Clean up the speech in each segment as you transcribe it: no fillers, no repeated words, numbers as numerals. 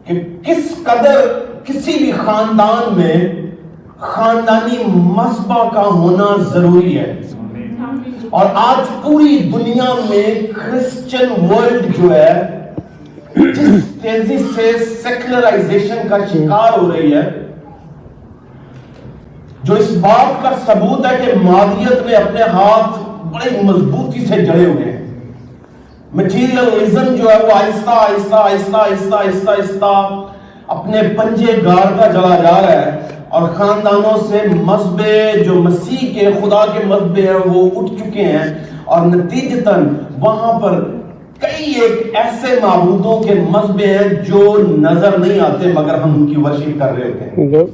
کہ کس قدر کسی بھی خاندان میں خاندانی مذہبہ کا ہونا ضروری ہے. اور آج پوری دنیا میں کرسچن ورلڈ جو ہے جس تیزی سے سیکولرائزیشن کا شکار ہو رہی ہے، جو اس بات کا ثبوت ہے کہ مادیت نے اپنے ہاتھ بڑے مضبوطی سے جڑے ہوئے ہیں. مٹیریلزم جو ہے وہ آہستہ آہستہ آہستہ آہستہ آہستہ آہستہ اپنے پنجے گاڑتا چلا جا رہا ہے، اور خاندانوں سے مذہب جو مسیح کے خدا کے مذہب ہیں وہ اٹھ چکے ہیں، اور نتیجتاً وہاں پر کئی ایک ایسے معبودوں کے مذہب ہیں جو نظر نہیں آتے مگر ہم ان کی ورشپ کر رہے ہوتے ہیں.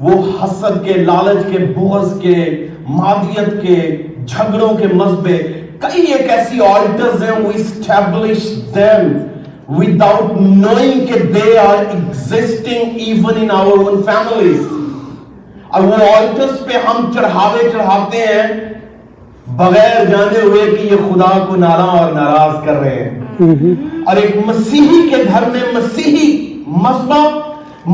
وہ حسد کے، لالچ کے، بغض کے، مادیت کے، جھگڑوں کے مذہب. کئی ایک ایسی آلٹرز ہیں we establish them without knowing کہ they are existing even in our own families. اور وہ آلٹرز پہ ہم چڑھاوے چڑھاتے ہیں بغیر جانے ہوئے کہ یہ خدا کو ناراض اور ناراض کر رہے ہیں. اور ایک مسیحی کے گھر میں مسیحی مذہبہ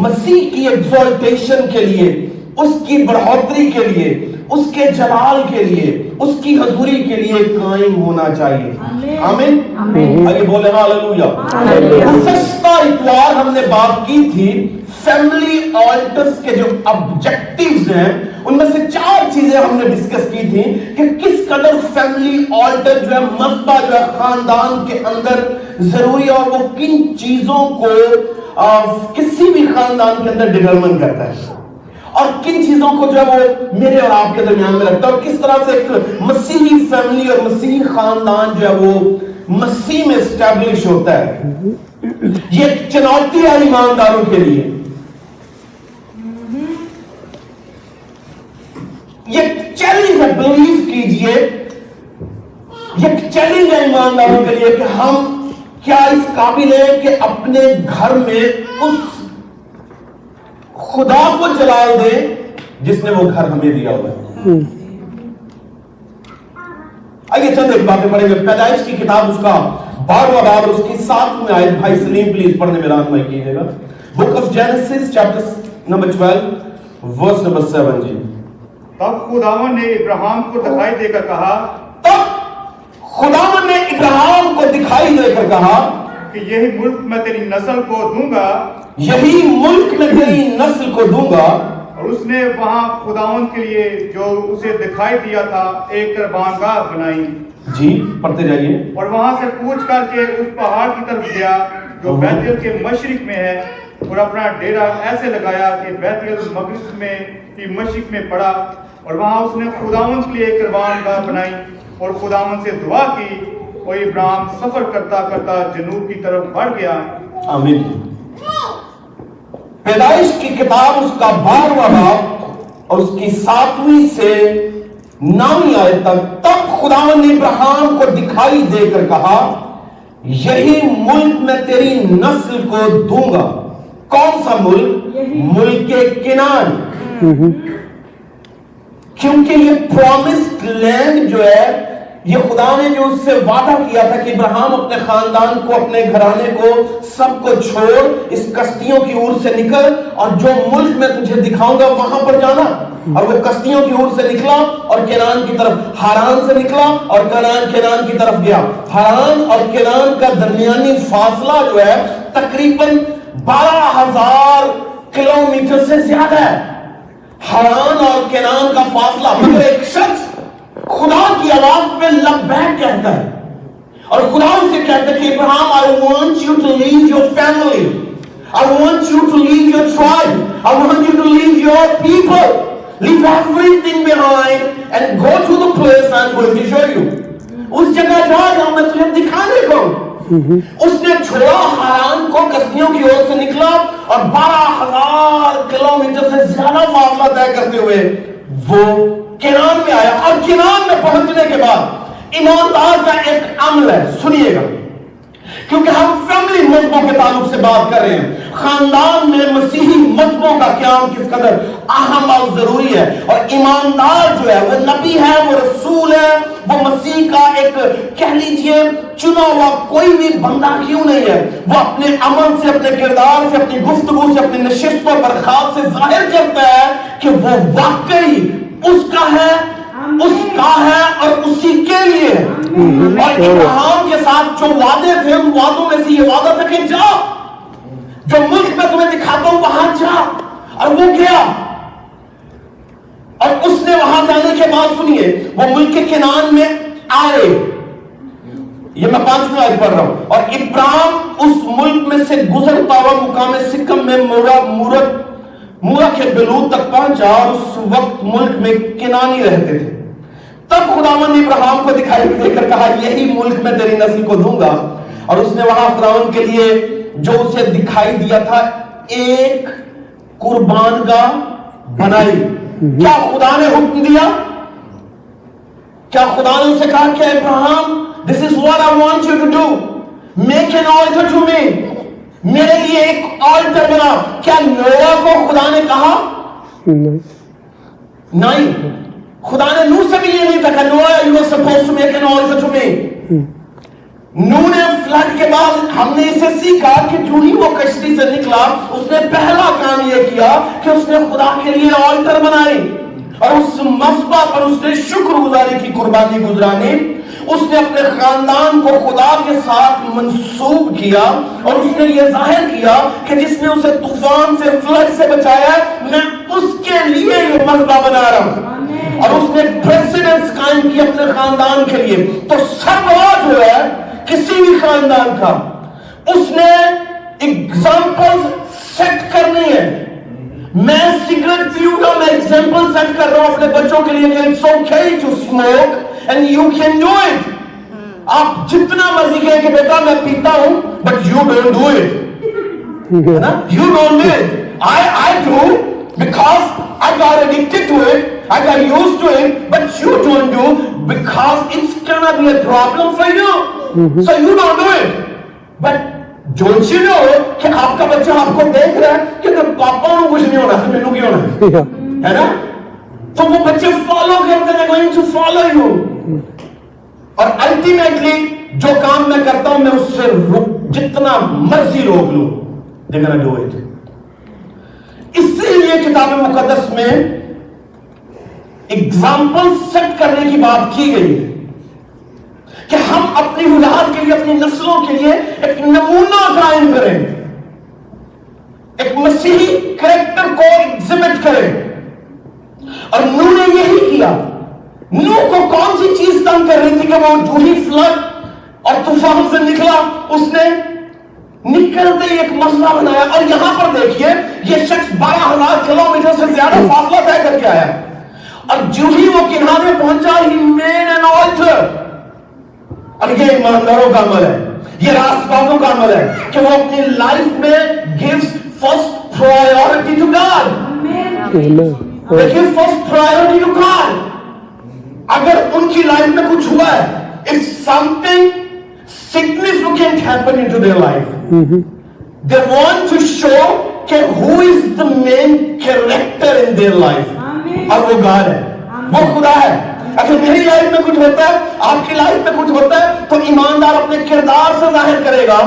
مسیح کی ایگزالٹیشن کے لیے، اس کی بڑھوتری کے لیے، اس کے جلال کے لیے، اس کی حضوری کے لیے قائم ہونا چاہیے. آمین. آگے بولے ہاللویا. گزشتہ اتوار ہم نے بات کی تھی فیملی آلٹرز کے جو آبجیکٹیوز ہیں، ان میں سے 4 چیزیں ہم نے ڈسکس کی تھی کہ کس قدر فیملی آلٹر جو ہے مذہبہ جو ہے خاندان کے اندر ضروری ہے، اور وہ کن چیزوں کو کسی بھی خاندان کے اندر ڈٹرمن کرتا ہے، اور کن چیزوں کو جو ہے وہ میرے اور آپ کے درمیان میں رکھتا ہے، اور کس طرح سے ایک مسیحی فیملی اور مسیحی خاندان جو ہے وہ مسیح میں اسٹیبلش ہوتا ہے. یہ ایک چنوتی ہے ایمانداروں کے لیے، یہ چیلنج ہے. بلیو کیجئے یہ چیلنج ہے ایمانداروں کے لیے کہ ہم کیا اس قابل ہیں کہ اپنے گھر میں اس خدا کو جلال دیں جس نے وہ گھر ہمیں دیا ہوا ہے. آئیے چند ایک باتیں پڑھیں گے. پیدائش کی کتاب اس کا 12واں باب اس کی 7ویں آیت. بھائی سلیم پلیز پڑھنے میں رہنمائی کیجیے گا. Book of Genesis chapter number 12 verse number 7. جی. تب خداوند نے ابراہیم کو دکھائی دے کر کہا، تب خداوند نے ابراہیم کو دکھائی دے کر کہا کہ یہی ملک میں تیری نسل کو دوں گا، یہی ملک میں تیری نسل کو دوں گا. اور اس نے وہاں خداوند کے لیے جو اسے دکھائی دیا تھا ایک قربانگاہ بنائی. جی پڑھتے جائیے. اور وہاں سے کوچ کر کے اس پہاڑ کی طرف گیا جو بیت الحم کے مشرق میں ہے، اور اپنا ڈیرا ایسے لگایا کہ بیت الحم مغرب میں کی مشرق میں پڑا. اور وہاں اس نے خداوند کے لیے ایک قربانگاہ بنائی اور خداوند سے دعا کی، اور ابراہیم سفر کرتا کرتا جنوب کی طرف بڑھ گیا. آمین. پیدائش کی کتاب اس کا 12واں باب اور اس کی 7ویں سے 9ویں آیت تک. تب خداوند نے ابراہیم کو دکھائی دے کر کہا یہی ملک میں تیری نسل کو دوں گا. کون سا ملک؟ ملک کنعان. کیونکہ یہ پرومسڈ لینڈ جو ہے، یہ خدا نے جو اس سے وعدہ کیا تھا کہ ابراہیم اپنے خاندان کو، اپنے گھرانے کو، سب کو چھوڑ اس کشتیوں کی اور سے نکل، اور جو ملک میں تجھے دکھاؤں گا وہاں پر جانا. اور وہ کشتیوں کی اور سے نکلا اور کنعان کی طرف، ہاران سے نکلا اور کنعان کی طرف گیا. ہاران اور کنعان کا درمیانی فاصلہ جو ہے تقریباً 12,000 کلومیٹر سے زیادہ ہے. ہاران اور کنعان کا فاصلہ. مگر ایک شخص خدا کی آواز پہ لبیک کہتا ہے، اور خدا اسے کہتا ہے کہ ابراہیم I want you to leave your family, I want you to leave your tribe, I want you to leave your people, leave everything behind and go to the place I'm going to show you. اس جگہ جا جہاں میں تجھے دکھانے کو. اس نے چھوڑا ہاران کو، کشتیوں کی اور سے نکلا اور 12,000 کلومیٹر سے زیادہ فاصلہ طے کرتے ہوئے وہ کنعان میں آیا. اور کنعان میں پہنچنے کے بعد ایماندار کا ایک عمل ہے، سنیے گا. کیونکہ ہم فیملی مذہبوں کے تعلق سے بات کر رہے ہیں. خاندان میں مسیحی مذہبوں کا قیام کس قدر اہم اور ضروری ہے. اور ایماندار جو ہے وہ نبی ہے, وہ رسول ہے, وہ مسیح کا ایک کہہ لیجئے چنا ہوا کوئی بھی بندہ کیوں نہیں ہے, وہ اپنے عمل سے, اپنے کردار سے, اپنی گفتگو سے, اپنی نشستوں برخاست سے ظاہر کرتا ہے کہ وہ واقعی اس کا ہے, اس کا ہے اور اسی کے لیے. اور ابراہیم کے ساتھ جو وعدے تھے, ان وعدوں میں سے یہ وعدہ تھا کہ جا, جو ملک میں تمہیں دکھاتا ہوں وہاں جا. اور وہ گیا, اور اس نے وہاں جانے کے بعد سنیے وہ ملک کنعان میں آئے. یہ میں 5ویں آیت پڑھ رہا ہوں. اور ابراہیم اس ملک میں سے گزرتا ہوا مقام سکم میں مورا کے بلود تک پہنچا, اور اس وقت ملک میں کنانی رہتے تھے. تب خداوند نے ابراہیم کو دکھائی دے کر کہا یہی ملک میں تیری نسل کو دوں گا. اور اس نے وہاں خداوند کے لیے جو اسے دکھائی دیا تھا ایک قربان گاہ بنائی. کیا خدا نے حکم دیا؟ کیا خدا نے اسے کہا کہ ابراہیم this is what I want you to do, make an altar to me, میرے لیے ایک آلٹر بنا. کیا نوح کو خدا نے کہا؟ نہیں. خدا نے نوح سے بھی یہ نہیں کہا نوح you are supposed to make an altar to me. نوح نے فلڈ کے بعد ہم نے اسے سیکھا کہ جو ہی وہ کشتی سے نکلا اس نے پہلا کام یہ کیا کہ اس نے خدا کے لیے آلٹر بنائی, اور اس مذبح پر اس نے شکر گزاری کی قربانی گزرانی. اس نے اپنے خاندان کو خدا کے ساتھ منسوب کیا, اور اس نے یہ ظاہر کیا کہ جس نے اسے طوفان سے, فلڈ سے بچایا ہے, میں اس کے لیے یہ مذبح بنا رہا ہوں. اور اس نے پریسیڈنس قائم کی اپنے خاندان کے لیے. تو سربراہ جو ہے کسی بھی خاندان کا, اس نے ایگزامپل سیٹ کرنی ہے. میں سگریٹ پیوں گا, میں ایگزامپل سیٹ کر رہا ہوں اپنے بچوں کے لیے کہ it's okay to smoke and you can do it. آپ جتنا مرضی کہیں کہ بیٹا میں پیتا ہوں but you don't do it. You don't do it. I do because I got addicted to it, I got used to it, but you don't do because it's gonna be a problem for you. So you don't do it. But don't you know کہ آپ کا بچہ آپ کو دیکھ رہا ہے کہ اگر پاپا کو کچھ نہیں ہونا تو میرے کو کیوں ہونا ہے نا. تو وہ بچے فالو کرتے ہیں, going to follow you. اور الٹیمیٹلی جو کام میں کرتا ہوں میں اس سے جتنا مرضی روک لوں they're gonna do it. اسی لیے کتاب مقدس میں ایگزامپل سیٹ کرنے کی بات کی گئی ہے کہ ہم اپنی اولاد کے لیے, اپنی نسلوں کے لیے ایک نمونہ قائم کریں, ایک مسیحی کریکٹر کو ایگزیبٹ کریں. اور نوح نے یہی کیا. نوح کو کون سی چیز تنگ کر رہی تھی کہ وہ جو ہی فلڈ اور طوفان سے نکلا, اس نے نکلتے ایک مسئلہ بنایا. اور یہاں پر دیکھیے یہ شخص 12,000 کلومیٹر سے زیادہ فاصلہ طے کر کے آیا, اور جو ہی وہ کنارے پہنچا he made an altar. اور یہ ایمانداروں کا عمل ہے, یہ راست بازوں کا عمل ہے کہ وہ اپنی لائف میں gives first priority to God. They give first priority to God. اگر ان کی لائف میں کچھ ہوا ہے, if something significant happened into their life, they want to show کہ who is the main character in their life. اور وہ God ہے, وہ خدا ہے. اگر میری لائف میں کچھ ہوتا ہے, آپ کی لائف میں کچھ ہوتا ہے, تو ایماندار اپنے کردار سے ظاہر کرے گا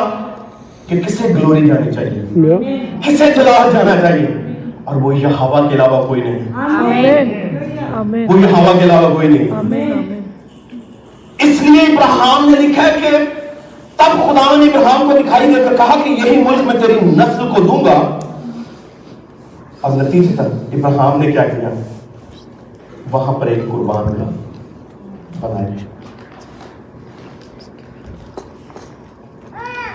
کہ کسے گلوری جانی چاہیے, کسے جلال جانا چاہیے, اور وہ یہوہ کے علاوہ کوئی نہیں. وہ یہوہ کے علاوہ کوئی نہیں. اس لیے ابراہیم نے لکھا ہے کہ تب خدا نے ابراہیم کو دکھائی دے کر کہا کہ یہی ملک میں تیری نسل کو دوں گا. اور نتیجتاً ابراہیم نے کیا کیا, وہاں پر ایک قربان گاہ بنایا.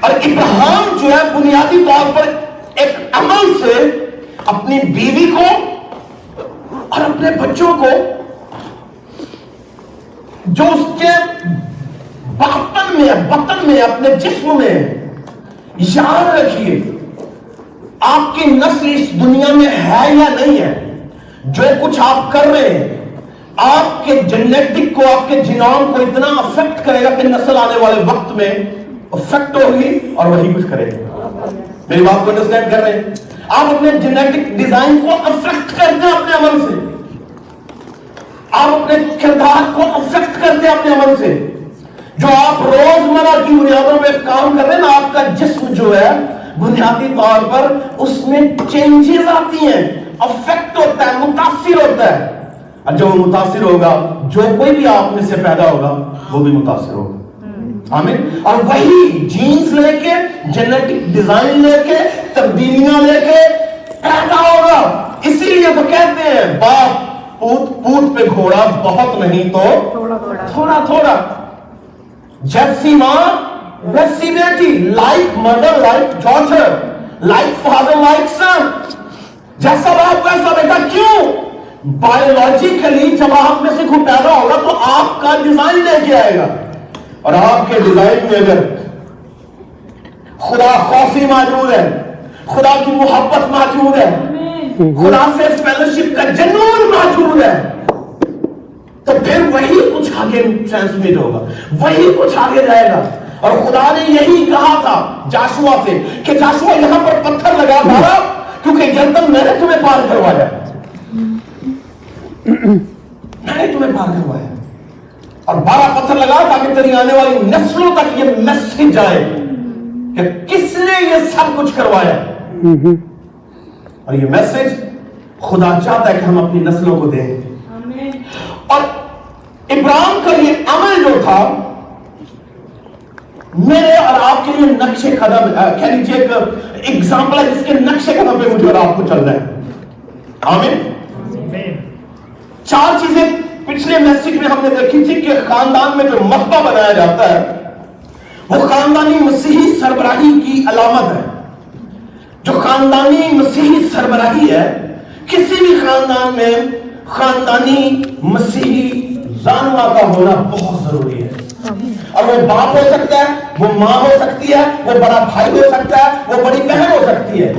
اور ابراہیم جو ہے بنیادی طور پر ایک عمل سے اپنی بیوی کو اور اپنے بچوں کو, جو اس کے بطن میں اپنے جسم میں, یاد رکھیے آپ کی نسل اس دنیا میں ہے یا نہیں ہے, جو کچھ آپ کر رہے ہیں آپ کے جینیٹک کو, آپ کے جینوم کو اتنا افیکٹ کرے گا کہ نسل آنے والے وقت میں افیکٹ ہوگی اور وہی کچھ کرے گا. میری بات کو انڈرسٹینڈ کر رہے ہیں؟ آپ اپنے جینیٹک ڈیزائن کو افیکٹ کرتے ہیں اپنے عمل سے. آپ اپنے کردار کو افیکٹ کرتے ہیں اپنے عمل سے. جو آپ روزمرہ کی بنیادوں پہ کام کر رہے ہیں نا، آپ کا جسم جو ہے بنیادی طور پر اس میں چینجز آتی ہیں، افیکٹ ہوتا ہے، متاثر ہوتا ہے. اور جب وہ متاثر ہوگا، جو کوئی بھی آپ میں سے پیدا ہوگا وہ بھی متاثر ہوگا. آمین. اور وہی جینز لے کے، جینیٹک ڈیزائن لے کے، تبدیلیاں لے کے پیدا ہوگا. اسی لیے تو کہتے ہیں باپ پوت پہ گھوڑا بہت نہیں تو تھوڑا تھوڑا. جیسی ماں ویسی بیٹی، like mother like daughter, like father like son. جیسا باپ ویسا بیٹا. کیوں؟ بایولوجیکلی جب آپ میں سے کوئی پیدا ہوگا تو آپ کا ڈیزائن لے کے آئے گا، اور آپ کے ڈیزائن میں اگر خدا خوفی موجود ہے، خدا کی محبت موجود ہے، خدا سے فیلوشپ کا جنون موجود ہے، تو پھر وہی کچھ آگے ٹرانسمٹ ہوگا، وہی کچھ آگے جائے گا. اور خدا نے یہی کہا تھا جاشوا سے کہ جاشوا یہاں پر پتھر لگا مارا کیونکہ یردن میں نے تمہیں پار کروایا، میں نے تمہیں پار کروایا. اور 12 پتھر لگا تاکہ تیری آنے والی نسلوں تک یہ میسج جائے کہ کس نے یہ سب کچھ کروایا. اور یہ میسج خدا چاہتا ہے کہ ہم اپنی نسلوں کو دیں. اور ابراہیم کا یہ عمل جو تھا میرے اور آپ کے لیے نقش قدم کہہ لیجیے ایک ایگزامپل ہے جس کے نقش قدم پہ مجھے اور آپ کو چلنا ہے. آمین. 4 چیزیں پچھلے میسج میں ہم نے دیکھی تھی کہ خاندان میں جو مخبہ بنایا جاتا ہے وہ خاندانی مسیحی سربراہی کی علامت ہے. جو خاندانی مسیحی سربراہی ہے، کسی بھی خاندان میں خاندانی مسیحی رہنما کا ہونا بہت ضروری ہے. اور وہ باپ ہو سکتا ہے، وہ ماں ہو سکتی ہے، وہ بڑا بھائی ہو سکتا ہے، وہ بڑی بہن ہو سکتی ہے.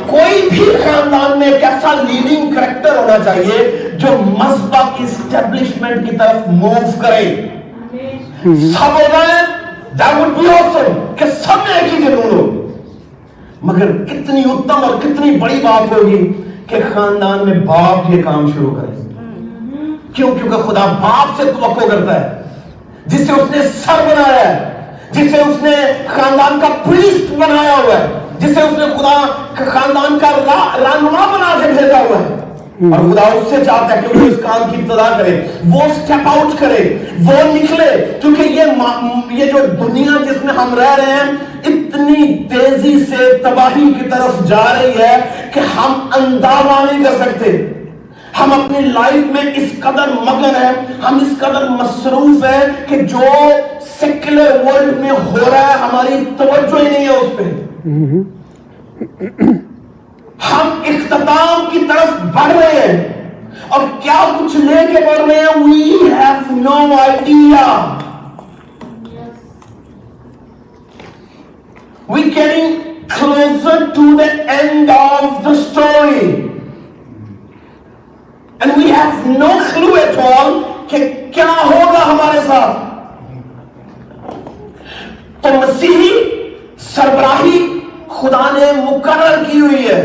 کوئی بھی خاندان میں ایک ایسا لیڈنگ کریکٹر ہونا چاہیے جو مذہبہ کی اسٹیبلشمنٹ کی طرف موو کرے. سب ہو گئے that would be awesome کہ سب میں ایک ہی جنون ہو. مگر کتنی اتم اور کتنی بڑی بات ہوگی کہ خاندان میں باپ یہ کام شروع کرے. کیوں؟ کیونکہ خدا باپ سے توقع کرتا ہے جسے اس نے سر بنایا ہے، جسے اس نے خاندان کا پریسٹ بنایا ہوا ہے، جسے اس نے خدا خاندان کا رہنما بنا کے بھیجا ہوا ہے. اور خدا اس سے چاہتا ہے کہ وہ اس کام کی ابتدا کرے، وہ سٹیپ آؤٹ کرے، وہ نکلے. کیونکہ یہ جو دنیا جس میں ہم رہ رہے ہیں اتنی تیزی سے تباہی کی طرف جا رہی ہے کہ ہم اندازہ نہیں کر سکتے. ہم اپنی لائف میں اس قدر مگن ہیں، ہم اس قدر مصروف ہیں کہ جو سیکولر ورلڈ میں ہو رہا ہے ہماری توجہ ہی نہیں ہے اس پہ. ہم اختتام کی طرف بڑھ رہے ہیں اور کیا کچھ لے کے بڑھ رہے ہیں we have no idea. We're getting closer to the end of the story and we have no clue at all کہ کیا ہوگا ہمارے ساتھ. تو مسیحی سربراہی خدا نے مقرر کی ہوئی ہے،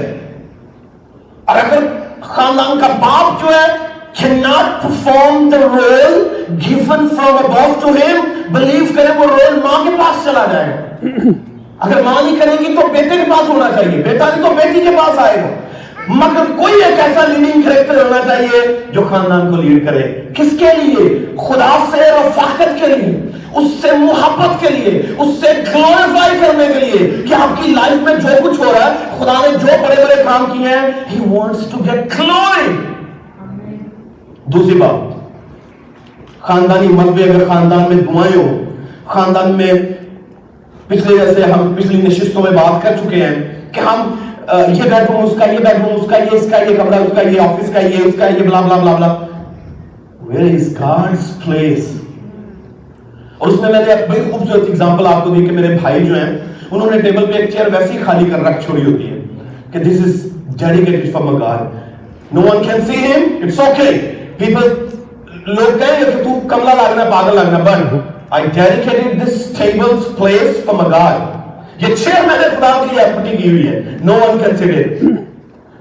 اور اگر خاندان کا باپ جو ہے cannot perform the role given from above to him, believe کرے وہ رول ماں کے پاس چلا جائے گا. اگر ماں نہیں کرے گی تو بیٹے کے پاس ہونا چاہیے، بیٹا نہیں تو بیٹی کے پاس آئے گا. مگر کوئی ایک ایسا لیڈنگ کریکٹر ہونا چاہیے جو خاندان کو لیڈ کرے. کس کے لیے؟ خدا سے رفاقت کے لیے، اس سے محبت کے لیے، اس سے گلوریفائی کرنے کے لیے کہ آپ کی لائف میں جو کچھ ہو رہا ہے، خدا نے جو بڑے بڑے کام کیے ہیں He wants to get glory. دوسری بات، خاندانی مذہب اگر خاندان میں دعائیں ہو، خاندان میں پچھلے جیسے ہم پچھلی نشستوں میں بات کر چکے ہیں کہ ہم یہ بیڈ روم اس کا، یہ بیڈ روم اس کا، یہ اس کا، یہ کمرہ اس کا، یہ آفس کا، یہ اس کا، یہ بلا بلا بلا بلا. Where is God's place? اور اس میں نے ایک بڑی خوبصورت اگزامپل آپ کو دی کہ میرے بھائی جو ہیں انہوں نے ٹیبل پہ ایک چیئر ویسی خالی کر رکھ چھوڑی ہوتی ہے کہ this is dedicated from a God. No one can see him. It's okay. People لوگ کہیں کہ تو کملا لگنا، پاگل لگنا، but I dedicated this table's place for my God. یہ چیئر میں نے خدا کے لیے اپنی کی ہوئی ہے. No one can sit it.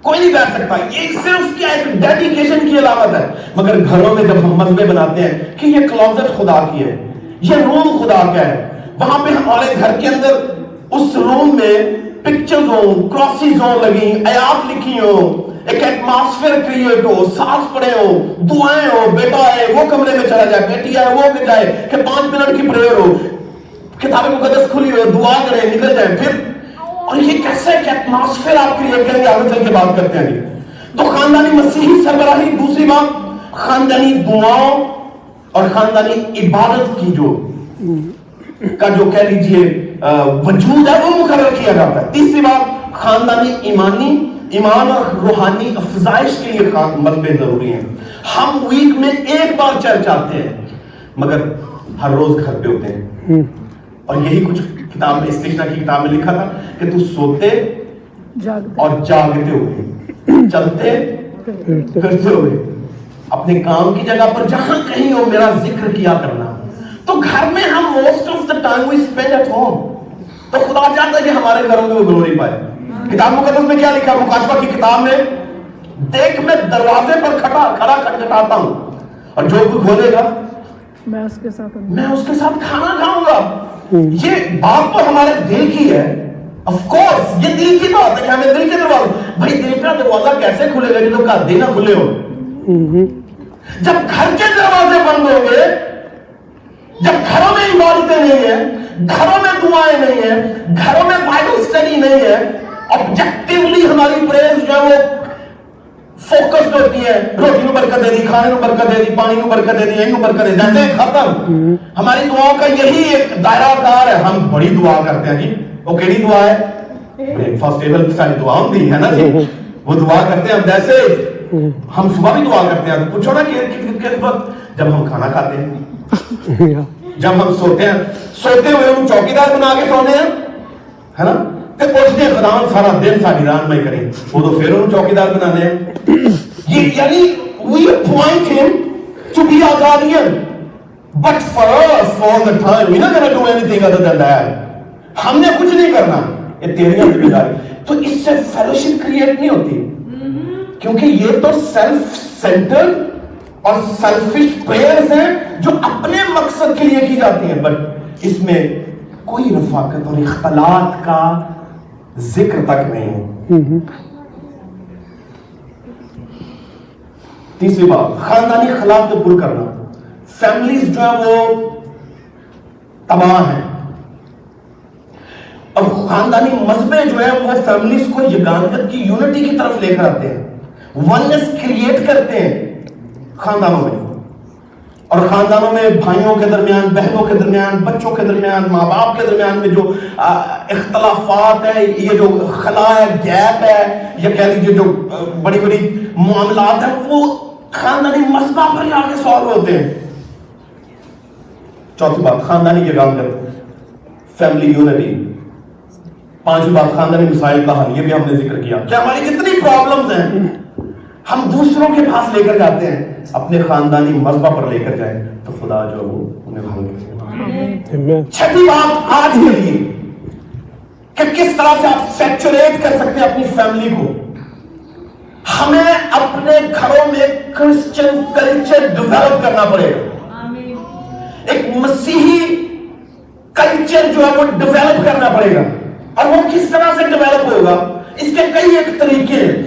کوئی نہیں بیٹھ سکتا. یہ صرف کیا ایک ڈیڈیکیشن کی علامت ہے. مگر گھروں میں جب ہم مذبے بناتے ہیں کہ یہ کلوزٹ خدا کی ہے, یہ روم خدا کا ہے, وہاں پہ ہمارے گھر کے اندر اس روم میں پکچرز ہوں, کراسیز ہوں لگی, آیات لکھی ہوں, ایک ایٹماسفیئر کریٹ ہو, ساتھ پڑے ہو, دعائیں ہو, بیٹا ہے وہ کمرے میں چلا جائے, بیٹی ہے وہ بھی جائے, کہ 5 منٹ کی پریئر ہو, کتاب مقدس کھلی ہو, دعا کریں, نکل جائیں پھر. اور یہ کیسے ایک ایٹماسفیئر آپ کریٹ کریں گے, آگے چل کے بات کرتے ہیں. تو خاندانی مسیحی سربراہی, دوسری بات خاندانی دعاؤں اور خاندانی عبادت کی جو کہہ لیجئے وجود ہے وہ مقرر کیا جاتا ہے. تیسری بات خاندانی ایمان اور روحانی افزائش کے لیے مذبے ضروری ہیں. ہم ویک میں ایک بار چرچ آتے ہیں مگر ہر روز گھر پہ ہوتے ہیں. اور یہی کچھ کتاب میں, استشنا کی کتاب میں لکھا تھا کہ تو سوتے اور جاگتے ہوئے, چلتے پھرتے ہوئے, اپنے کام کی جگہ پر جہاں کہیں ہو میرا ذکر کیا کرنا. تو گھر میں ہم most of the time we spend at home. تو خدا چاہتا ہے کہ ہمارے گھروں میں وہ گلوری پائے. کتاب مقدس میں کیا لکھا, مکاشفہ کی کتاب میں, دیکھ میں دروازے پر کھڑا کھٹکھٹاتا ہوں اور جو کوئی کھولے گا میں اس کے ساتھ کھانا کھاؤں گا. یہ بات تو ہمارے دل کی ہے. آف کورس یہ دل کی بات ہے کہ ہمیں دل کے دروازے, بھائی دل کا دروازہ کیسے کھلے گا جب کا دل نہ کھلے ہو. جب گھر کے دروازے بند ہوں گے, جب گھروں میں عبادتیں نہیں ہیں, گھروں میں دعائیں نہیں ہیں, گھروں میں بائبل اسٹڈی نہیں ہے, آبجیکٹیولی ہماری پریئرز جو ہے وہ فوکسڈ ہوتی ہے, روٹی کو برکت دے دی, کھانے کو برکت دے دی, پانی کو برکت دے دی, یہی کو برکت دے دی, جیسے ختم. ہماری دعاؤں کا یہی ایک دائرہ کار ہے. ہم بڑی دعا کرتے ہیں جی, وہ کیڑی دعا ہے, بریک فاسٹ ٹیبل کی ساری دعاؤں دی ہے نا جی, وہ دعا کرتے ہیں. ہم جیسے ہم صبح بھی دعا کرتے ہیں, پوچھو نا کہ کس وقت, جب ہم کھانا کھاتے ہیں, جب ہم سوتے ہیں, سوتے ہوئے ہم چوکیدار بنا کے سونے ہیں, ہے نا, کہ پوچھتے ہیں خداوند سارا دن ساری رات میں کریں, وہ تو پھر ہم چوکیدار بنانے ہیں. یہ یعنی we appoint him to be our guardian, but for us for all the time we're not going to do anything other than that. ہم نے کچھ نہیں کرنا, یہ تیری ذمہ داری. تو اس سے فیلوشپ کریٹ نہیں ہوتی, کیونکہ یہ تو سیلف سینٹرڈ اور سیلفش پریئرز ہیں جو اپنے مقصد کے لیے کی جاتی ہیں, بٹ اس میں کوئی رفاقت اور اختلاط کا ذکر تک نہیں ہے. تیسری بات خاندانی اخلاق کو پر کرنا. فیملیز جو ہے وہ تباہ ہیں, اور خاندانی مذہبیں جو ہے وہ فیملیز کو یگانگت کی یونٹی کی طرف لے کر آتے ہیں, ونس کریٹ کرتے ہیں خاندانوں میں. اور خاندانوں میں بھائیوں کے درمیان, بہنوں کے درمیان, بچوں کے درمیان, ماں باپ کے درمیان میں جو اختلافات ہیں, یہ جو خلا ہے, گیپ ہے, یا کہہ لیجیے جو بڑی بڑی معاملات ہیں, وہ خاندانی مسئلہ پر آ کے سالو ہوتے ہیں. چوتھی بات خاندانی یگانگت, فیملی یونٹی. پانچویں بات خاندانی مسائل کا حل, یہ بھی ہم نے ذکر کیا کہ ہماری جتنی پرابلمز ہیں ہم دوسروں کے پاس لے کر جاتے ہیں, اپنے خاندانی مذہبہ پر لے کر جائیں تو خدا جو وہ انہیں حل کرے. چھٹی بات آج کے لیے کہ کس طرح سے آپ سیچوریٹ کر سکتے ہیں اپنی فیملی کو. ہمیں اپنے گھروں میں کرسچن کلچر ڈیولپ کرنا پڑے گا, ایک مسیحی کلچر جو ہے وہ ڈیولپ کرنا پڑے گا. اور وہ کس طرح سے ڈیولپ ہوگا, اس کے کئی ایک طریقے ہیں,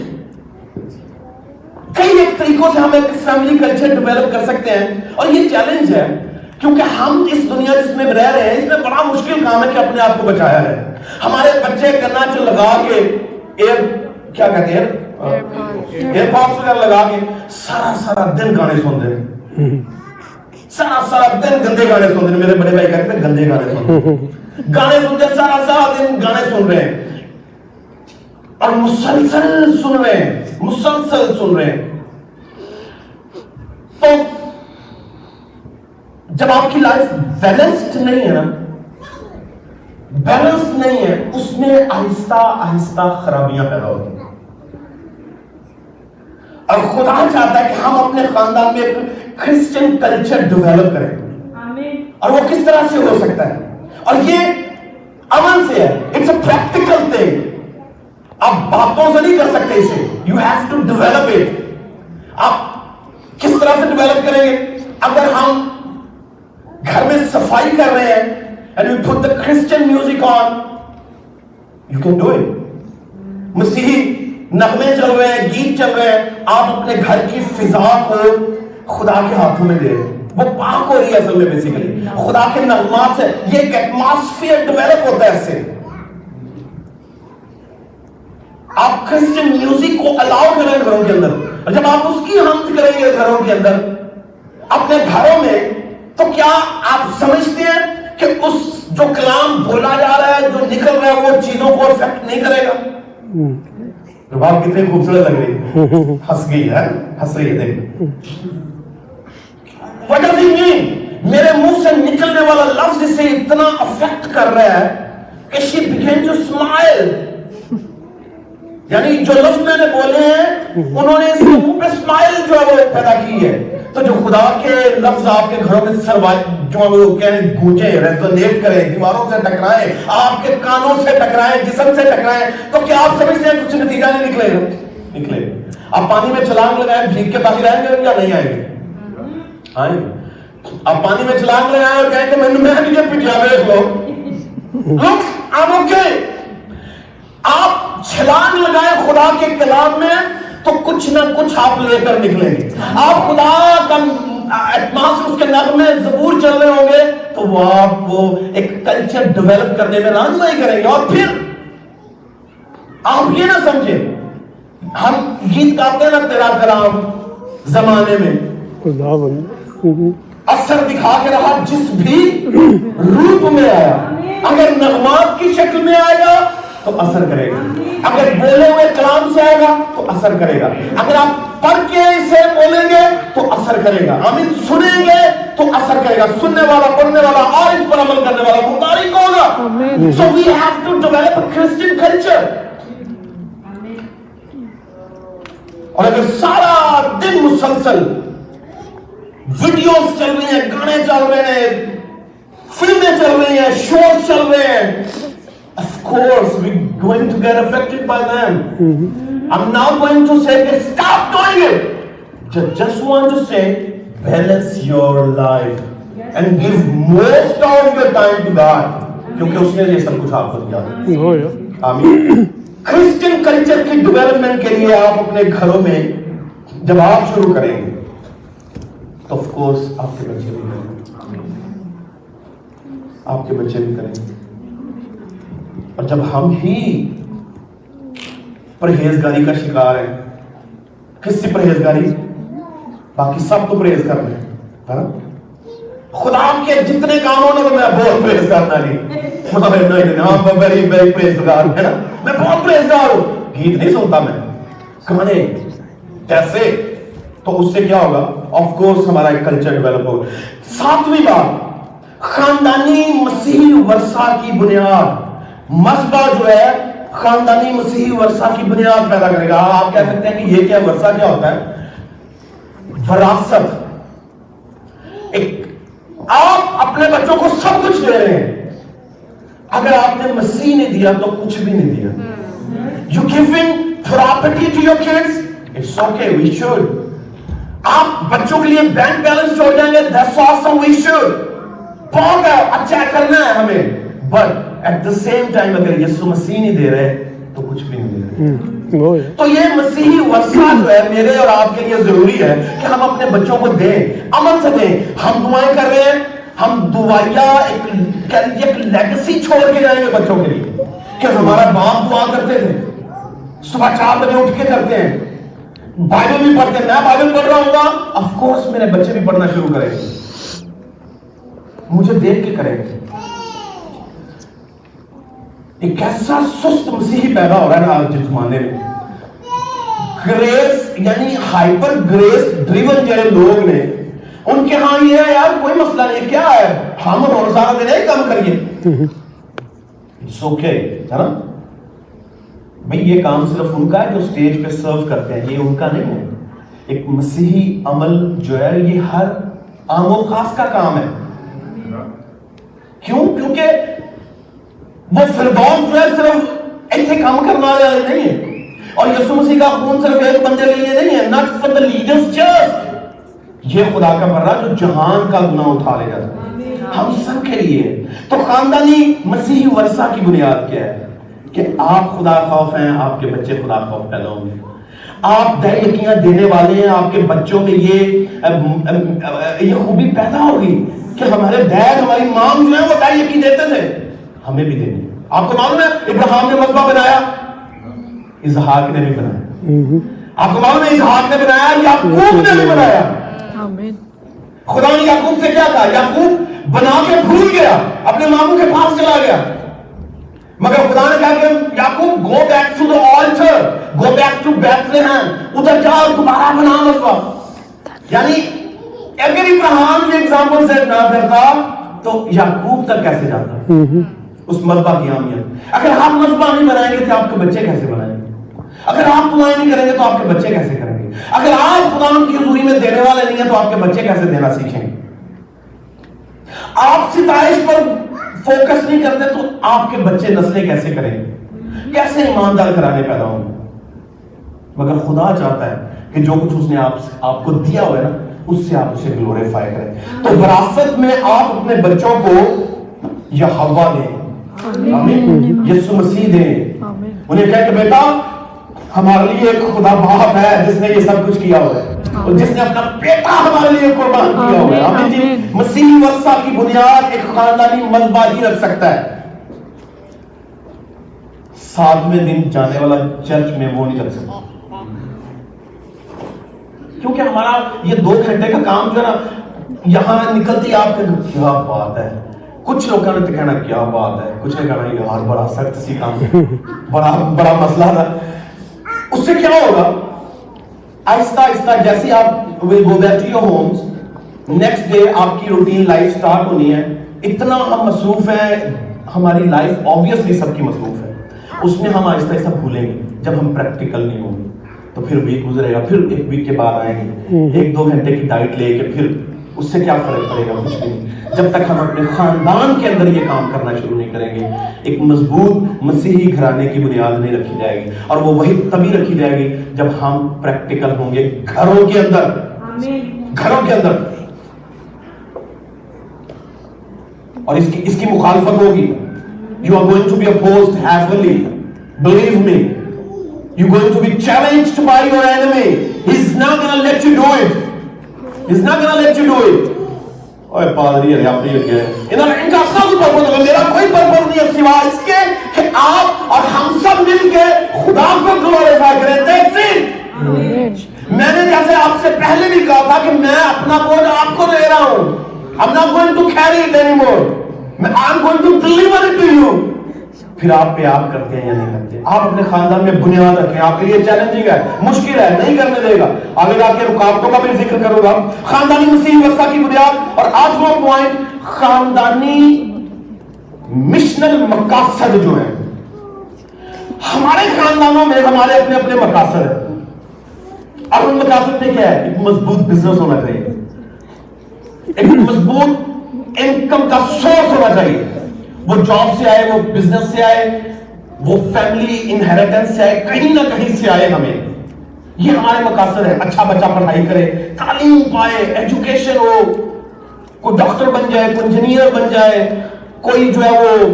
کئی ایک طریقوں سے ہم ایک فیملی کلچر ڈیولپ کر سکتے ہیں. اور یہ چیلنج ہے کیونکہ ہم اس دنیا جس میں رہ رہے ہیں اس میں بڑا مشکل کام ہے کہ اپنے آپ کو بچایا ہے. ہمارے بچے کنا چ لگا کے کیا کہتے ہیں ایئر پاڈس وغیرہ لگا کے سارا دن گانے سنتے ہیں, سارا دن گندے گانے سنتے ہیں. میرے بڑے بھائی کہتے ہیں گندے گانے سنتے ہیں, گانے سنتے ہیں, سارا دن گانے سن رہے ہیں اور مسلسل سن رہے ہیں. تو جب آپ کی لائف بیلنسڈ نہیں ہے نا, بیلنس نہیں ہے, اس میں آہستہ آہستہ خرابیاں پیدا ہوتی ہیں. اور خدا چاہتا ہے کہ ہم اپنے خاندان میں ایک کرسچن کلچر ڈیولپ کریں. اور وہ کس طرح سے ہو سکتا ہے؟ اور یہ عمل سے ہے. It's a practical thing. آپ باتوں سے نہیں کر سکتے اسے. You have to develop it. آپ کس طرح سے ڈیولپ کریں گے؟ اگر ہم گھر میں صفائی کر رہے ہیں and we put the Christian music on, you can do it. مسیحی نغمے چل رہے ہیں, گیت چل رہے ہیں, آپ اپنے گھر کی فضا کو خدا کے ہاتھوں میں دے رہے ہیں. وہ پاک ہو رہی ہے اصل میں بیسیکلی خدا کے نغمات سے. یہ ایک ایٹماسفیئر ڈیولپ ہوتا ہے اس سے. آپ کرسچن میوزک کو الاؤ کریں گھروں کے اندر, اور جب آپ اس کی حمد کریں گے گھروں کے اندر اپنے گھروں میں, تو کیا آپ سمجھتے ہیں کہ اس جو کلام بولا جا رہا ہے, جو نکل رہا ہے, وہ چیزوں کو افیکٹ نہیں کرے گا؟ بات کتنی خوبصورت لگ رہی ہے. ہنس گئی ہے, ہنس رہی ہے. دیکھ what does it mean؟ میرے منہ سے نکلنے والا لفظ اسے اتنا افیکٹ کر رہا ہے کہ she began to smile. یعنی جو لفظ میں نے بولے ہیں انہوں نے اس کے منہ پہ اسمائل جو ہے وہ پیدا کی ہے. تو جو خدا کے لفظ آپ کے گھروں میں جو وہ کہیں گونجے, ریزونیٹ کریں, دیواروں سے ٹکرائیں, آپ کے کانوں سے ٹکرائیں, جسم سے ٹکرائیں, تو کیا آپ سمجھتے ہیں کچھ نتیجہ نہیں نکلے گا؟ نکلے گا. آپ پانی میں چھلانگ لگائیں, بھیگ کے باہر آئیں گے یا نہیں آئیں گے؟ آئیں گے. آپ پانی میں چھلانگ لگائیں اور کہیں کہ میں نہیں پٹیا دیکھ لو, look I'm okay. آپ چھلانگ لگائیں خدا کے کلام میں تو کچھ نہ کچھ آپ لے کر نکلیں گے. آپ خدا کا ایٹماسفیئر, اس کے نغمے زبور چل رہے ہوں گے تو وہ آپ کو ایک کلچر ڈیولپ کرنے میں رہنمائی کریں گے. اور پھر آپ یہ نہ سمجھیں ہم گیت گاتے ہیں نا تیرا کلام زمانے میں, اثر دکھا کے رہا جس بھی روپ میں آیا. اگر نغمات کی شکل میں آئے گا تو اثر کرے گا, اگر بولے ہوئے کلام سے آئے گا تو اثر کرے گا, اگر آپ پڑھ کے اسے بولیں گے تو اثر کرے گا, آمین, سنیں گے تو اثر کرے گا. سننے والا, پڑھنے والا اور اس پر عمل کرنے والا مبارک ہوگا. So we have to develop a Christian culture. اور اگر سارا دن مسلسل ویڈیوز چل رہی ہیں, گانے چل رہے ہیں, فلمیں چل رہی ہیں, شوز چل رہے ہیں, of course we're going to get affected by them. I'm not going to say stop doing it. Just want to say balance your life and give most of your time to God, کیونکہ اس نے یہ سب کچھ آپ کو دیا. آمین. Christian culture کی development کے لیے آپ اپنے گھروں میں جب آپ شروع کریں گے تو آف کورس آپ کے بچے بھی کریں گے, آپ کے بچے بھی کریں گے. اور جب ہم ہی پرہیزگاری کا شکار ہیں, کس سے پرہیزگاری؟ باقی سب تو پرہیز کر رہے ہیں. خدا کے جتنے کاموں نے تو میں بہت پرہیزگار نہیں, ہاں ویری ویری پرہیزگار ہے نا, میں بہت پرہیزگار ہوں. گیت نہیں سنتا میں, گانے کیسے, تو اس سے کیا ہوگا؟ آف کورس ہمارا ایک کلچر ڈیولپ ہوگا. 7ویں بات, خاندانی مسیحی ورثہ کی بنیاد. مذہبہ جو ہے خاندانی مسیحی ورثہ کی بنیاد پیدا کرے گا. آپ کہہ سکتے ہیں کہ یہ کیا ورثہ کیا ہوتا ہے؟ وراثت. ایک آپ اپنے بچوں کو سب کچھ دے رہے ہیں, اگر آپ نے مسیح نے دیا تو کچھ بھی نہیں دیا. You giving property to your kids? It's okay, we should. آپ بچوں کے لیے بینک بیلنس چھوڑ جائیں گے, that's awesome, we should. بہت ہے, اچھا کرنا ہے ہمیں, but at the same time اگر یسوع مسیح نہیں دے رہے تو کچھ بھی نہیں دے رہے. تو یہ مسیحی ورثہ جو ہے میرے اور آپ کے لیے ضروری ہے کہ ہم اپنے بچوں کو دیں, عمل سے دیں. ہم دعائیں کر رہے ہیں, ہم دعائیا ایک لیگسی چھوڑ کے جائیں گے بچوں کے لیے کہ ہمارا باپ دعا کرتے تھے, صبح 4 بجے اٹھ کے کرتے ہیں, بائبل بھی پڑھتے ہیں. میں بائبل پڑھ رہا ہوں گا, آف کورس میرے بچے بھی پڑھنا شروع کریں گے, مجھے دیکھ کے کریں گے. ایک ایسا سست مسیحی پیدا ہو رہا ہے نا آج کے زمانے میں. گریس یعنی ہائپر گریس ڈریون جو لوگ نے, ان کے ہاں یہ ہے یار کوئی مسئلہ نہیں, کیا ہے ہم روزانہ دن ایک کام کریے, اٹس اوکے, ہے نا بھئی. یہ کام صرف ان کا ہے جو اسٹیج پہ سرو کرتے ہیں, یہ ان کا نہیں ہے. ایک مسیحی عمل جو ہے یہ ہر عام و خاص کا کام ہے. کیوں؟ کیونکہ وہ فردوس جو ہے صرف ایسے کام کرنے والے نہیں ہے، اور یسوع مسیح کا خون صرف ایک بندے کے لیے نہیں ہے، not for the leaders just، یہ خدا کا برا جو جہان کا گناہ اٹھا لے جاتا ہے، ہم سب کے لیے۔ تو خاندانی مسیحی ورثہ کی بنیاد کیا ہے؟ کہ آپ خدا خوف ہیں، آپ کے بچے خدا خوف پیدا ہوں گے، آپ دہ یقینیاں دینے والے ہیں، آپ کے بچوں میں یہ خوبی پیدا ہوگی کہ ہمارے ڈیڈ، ہماری مام جو ہے وہ دہ یقین دیتے تھے، ہمیں بھی دینی۔ آپ کو معلوم ہے ابراہیم نے مذبح بنایا، اسحاق نے بھی بنایا، آپ کو معلوم ہے اسحاق نے بنایا، یعقوب نے بھی بنایا۔ خدا نے یعقوب سے کیا کہا؟ یعقوب بنا کے بھول گیا، اپنے ماموں کے پاس چلا گیا، مگر خدا نے کہا کہ Yaqub go back to the altar, go back to Bethlehem, ادھر جا اور دوبارہ بنا مذبح۔ یعنی اگر ابراہیم یہ ایگزامپل سیٹ نہ کرتا تو یعقوب تک کیسے جاتا اس مذبح کی اہمیت؟ اگر آپ مذبح نہیں بنائیں گے تو آپ کے بچے کیسے بنائیں گے؟ اگر آپ دعائیں نہیں کریں گے تو آپ کے بچے کیسے کریں گے؟ اگر آپ خدا کی حضوری میں دینے والے نہیں ہیں تو آپ کے بچے کیسے دینا سیکھیں گے؟ آپ ستائش پر فوکس نہیں کرتے تو آپ کے بچے نسلیں کیسے کریں گے؟ کیسے ایماندار گھرانے پیدا ہوں گے؟ مگر خدا چاہتا ہے کہ جو کچھ اس نے آپ کو دیا ہوا ہے نا، اس سے آپ اسے گلوریفائی کریں۔ تو وراثت میں آپ اپنے بچوں کو یہوہ دیں، آمین، یسوع مسیح دیں، انہیں کہہ کہ بیٹا ہمارے لیے ایک خدا باپ ہے جس نے یہ سب کچھ کیا ہوا ہے، اور جس نے اپنا بیٹا ہمارے لیے قربان کیا ہوا ہے۔ آمین جی۔ مسیحی ورثہ کی بنیاد ایک خاندانی مذبح ہی رکھ سکتا ہے، 7ویں دن جانے والا چرچ میں وہ نہیں رکھ سکتا، کیونکہ ہمارا یہ 2 گھنٹے کا کام جو ہے نا، یہاں نکلتی آپ کے کیا بات ہے، کچھ لوگوں نے تو کہنا کیا بات ہے، کچھ نے کہنا یار بڑا سخت سی کام، بڑا مسئلہ تھا۔ اس سے کیا ہوگا؟ آہستہ آہستہ جیسے آپ will go back to your homes، next day آپ کی روٹین لائف سٹارٹ ہونی ہے، اتنا ہم مصروف ہیں، ہماری لائف obviously سب کی مصروف ہے، اس میں ہم آہستہ آہستہ بھولیں گے جب ہم پریکٹیکل نہیں ہوں گے، تو پھر ویک گزرے گا، پھر ایک ویک کے بعد آئیں گے 1-2 گھنٹے کی ڈائٹ لے کے، پھر اس سے کیا فرق پڑے گا؟ کچھ بھی نہیں، جب تک ہم اپنے خاندان کے اندر یہ کام کرنا شروع نہیں کریں گے۔ ایک مضبوط مسیحی گھرانے کی بنیاد نہیں رکھی جائے گی، اور وہ وہی تبھی رکھی جائے گی جب ہم پریکٹیکل ہوں گے گھروں کے اندر، گھروں کے اندر، اور اس کی مخالفت ہوگی۔ You are going to be opposed heavily, believe me. You're going to be challenged by your enemy. He's not going to let you do it. He's not going to let you do it. اوہ پادری ہے آپ یہ کہہ رہے ان کا اپنا کوئی purpose نہیں، میرا کوئی پرپس نہیں ہے سوائے اس کے کہ آپ اور ہم سب مل کے خدا کو گلوریفائی کریں۔ میں نے جیسے آپ سے پہلے بھی کہا تھا کہ میں اپنا بوجھ آپ کو دے رہا ہوں، I'm not going to carry it anymore، I'm going to deliver it to you۔ پھر آپ پہ آپ کرتے ہیں یا نہیں کرتے؟ آپ اپنے خاندان میں بنیاد رکھیں، آپ کے لیے چیلنجنگ ہے، مشکل ہے، نہیں کرنے دے گا، آگے جا کے رکاوٹوں کا بھی ذکر کروں گا۔ خاندانی مسیحی ورثہ کی بنیاد، اور 8واں پوائنٹ خاندانی مشنل مقاصد جو ہیں۔ ہمارے خاندانوں میں ہمارے اپنے اپنے مقاصد ہیں، اور ان مقاصد میں کیا ہے؟ ایک مضبوط بزنس ہونا چاہیے، ایک مضبوط انکم کا سورس ہونا چاہیے، وہ جاب سے آئے، وہ بزنس سے آئے، وہ فیملی انہیریٹنس سے آئے، کہیں نہ کہیں سے آئے، ہمیں یہ ہمارے مقاصد ہے۔ اچھا بچہ پڑھائی کرے، تعلیم پائے، ایجوکیشن ہو، کوئی ڈاکٹر بن جائے، کوئی انجینئر بن جائے، کوئی جو ہے وہ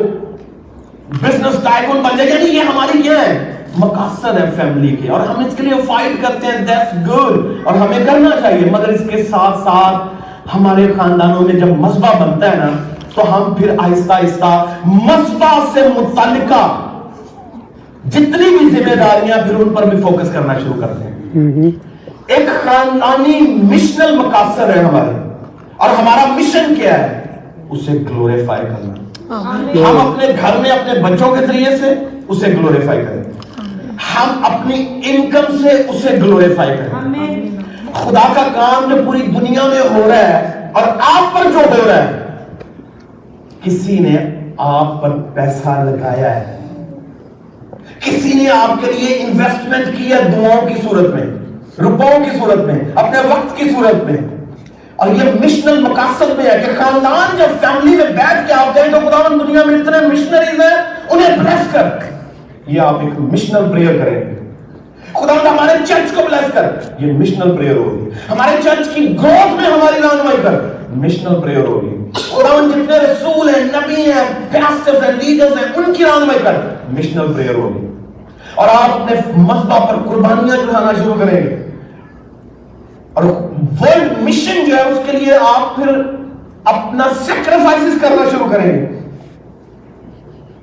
بزنس ٹائکون بن جائے، یعنی یہ ہماری کیا ہے؟ مقاصد ہے فیملی کے، اور ہم اس کے لیے فائٹ کرتے ہیں، دیٹس گڈ، اور ہمیں کرنا چاہیے۔ مگر اس کے ساتھ ساتھ ہمارے خاندانوں میں جب مذبح بنتا ہے نا، تو ہم پھر آہستہ آہستہ مذبح سے متعلقہ جتنی بھی ذمہ داریاں پھر ان پر بھی فوکس کرنا شروع کرتے ہیں۔ ایک خاندانی مشنل مقاصد ہے ہمارے، اور ہمارا مشن کیا ہے؟ اسے گلوریفائی کرنا۔ ہم اپنے گھر میں اپنے بچوں کے ذریعے سے اسے گلوریفائی کریں، ہم اپنی انکم سے اسے گلوریفائی کریں۔ خدا کا کام جو پوری دنیا میں ہو رہا ہے اور آپ پر جو ہو رہا ہے، کسی نے آپ پر پیسہ لگایا ہے، کسی نے آپ کے لیے انویسٹمنٹ کی ہے، دعاؤں کی صورت میں، روپوں کی صورت میں، اپنے وقت کی صورت میں، اور یہ مشنل مقاصد میں ہے کہ خاندان جب فیملی میں بیٹھ کے آپ کہیں تو خداوند دنیا میں اتنے مشنریز ہیں انہیں بلیس کر. یہ آپ ایک مشنل پریئر کریں گے. خداوند ہمارے چرچ کو بلیس کر, یہ مشنل پریئر ہوگی. ہمارے چرچ کی گروتھ میں ہماری رہنمائی کر, مشنل پریئر ہوگی. خداوند جتنے رسول ہیں, نبی ہیں, پاسٹرز ہیں, لیڈرز ہیں, ان کی رہنمائی کر, مشنل پریئر ہوگی. اور آپ اپنے مذبح پر قربانیاں چڑھانا شروع کریں گے, اور ورلڈ مشن جو ہے اس کے لیے آپ پھر اپنا سیکریفائسز کرنا شروع کریں گے.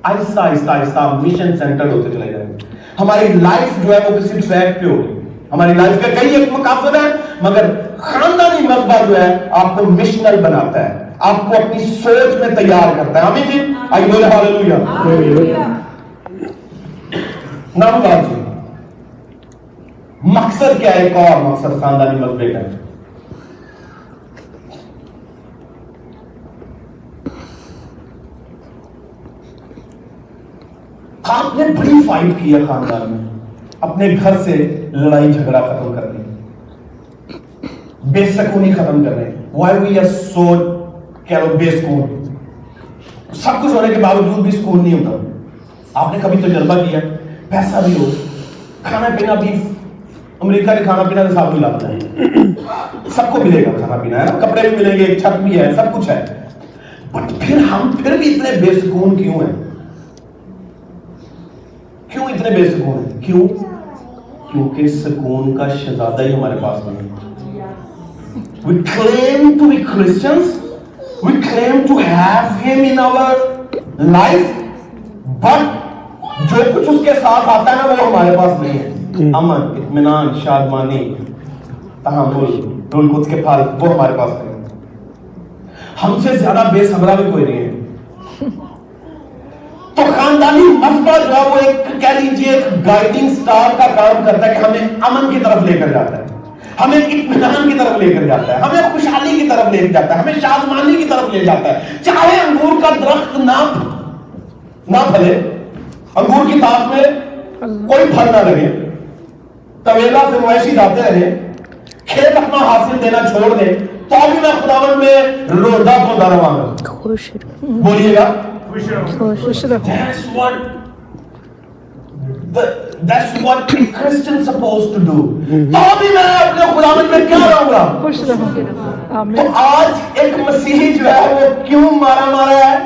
آہستہ آہستہ آہستہ مشن سینٹرڈ ہوتے چلے جائیں گے. ہماری لائف جو ہے وہ کسی ٹریک پہ ہوگی. ہماری لائف کا کئی ایک مقاصد ہے, مگر خاندانی مذبح جو ہے آپ کو مشنل بناتا ہے, آپ کو اپنی سوچ میں تیار کرتا ہے. آمین جی, آئیے بولے ہاللیلویہ. نمبر جی, مقصد کیا ہے؟ ایک اور مقصد خاندانی مذبح کا ہے. آپ نے بڑی فائٹ کی ہے خاندان میں, اپنے گھر سے لڑائی جھگڑا ختم کرنے, بے سکونی ختم کرنے. Why we are so بے سکون؟ سب کچھ ہونے کے باوجود بھی سکون نہیں ہوتا. آپ نے کبھی تجربہ کیا؟ پیسہ بھی ہو, کھانا پینا بھی, امریکہ کے کھانا پینا کے ساتھ بھی لاتا ہے, سب کو ملے گا کھانا پینا, ہے کپڑے بھی ملیں گے, ایک چھت بھی ہے, سب کچھ ہے, بٹ ہم پھر بھی اتنے بے سکون کیوں ہیں؟ کیوں اتنے بے سکون ہیں؟ کیوں؟ کیونکہ سکون کا شہزادہ ہی ہمارے پاس نہیں ہے. We claim to be Christians, we claim to have him in our life, but جو کچھ اس کے ساتھ آتا ہے نا وہ ہمارے پاس نہیں ہے. امن, اطمینان, شادمانی, تحمل, روح القدس کے پھل, وہ ہمارے پاس نہیں ہے. ہم سے زیادہ بے صبرا بھی کوئی نہیں ہے. تو خاندانی مذبح جو ہے وہ ایک کہہ لیجیے ایک گائیڈنگ سٹار کا کام کرتا ہے کہ ہمیں امن کی طرف لے کر جاتا ہے, ہمیں اطمینان کی طرف لے کر جاتا ہے, ہمیں خوشحالی کی طرف لے کر جاتا ہے, ہمیں شادمانی کی طرف لے جاتا ہے. چاہے انگور کا درخت نہ پھلے, انگور کی تاک میں کوئی پھل نہ لگے, طویلا سے مویشی جاتے رہے, کھیت اپنا حاصل دینا چھوڑ دے, تو بھی میں خداوند میں روندہ دھوندا رہوں گا. بولیے گا That's what a Christian supposed to do. تو بھی میں اپنے خداوند میں کیا رہوں گا. تو آج ایک مسیحی جو ہے وہ کیوں مارا ہے؟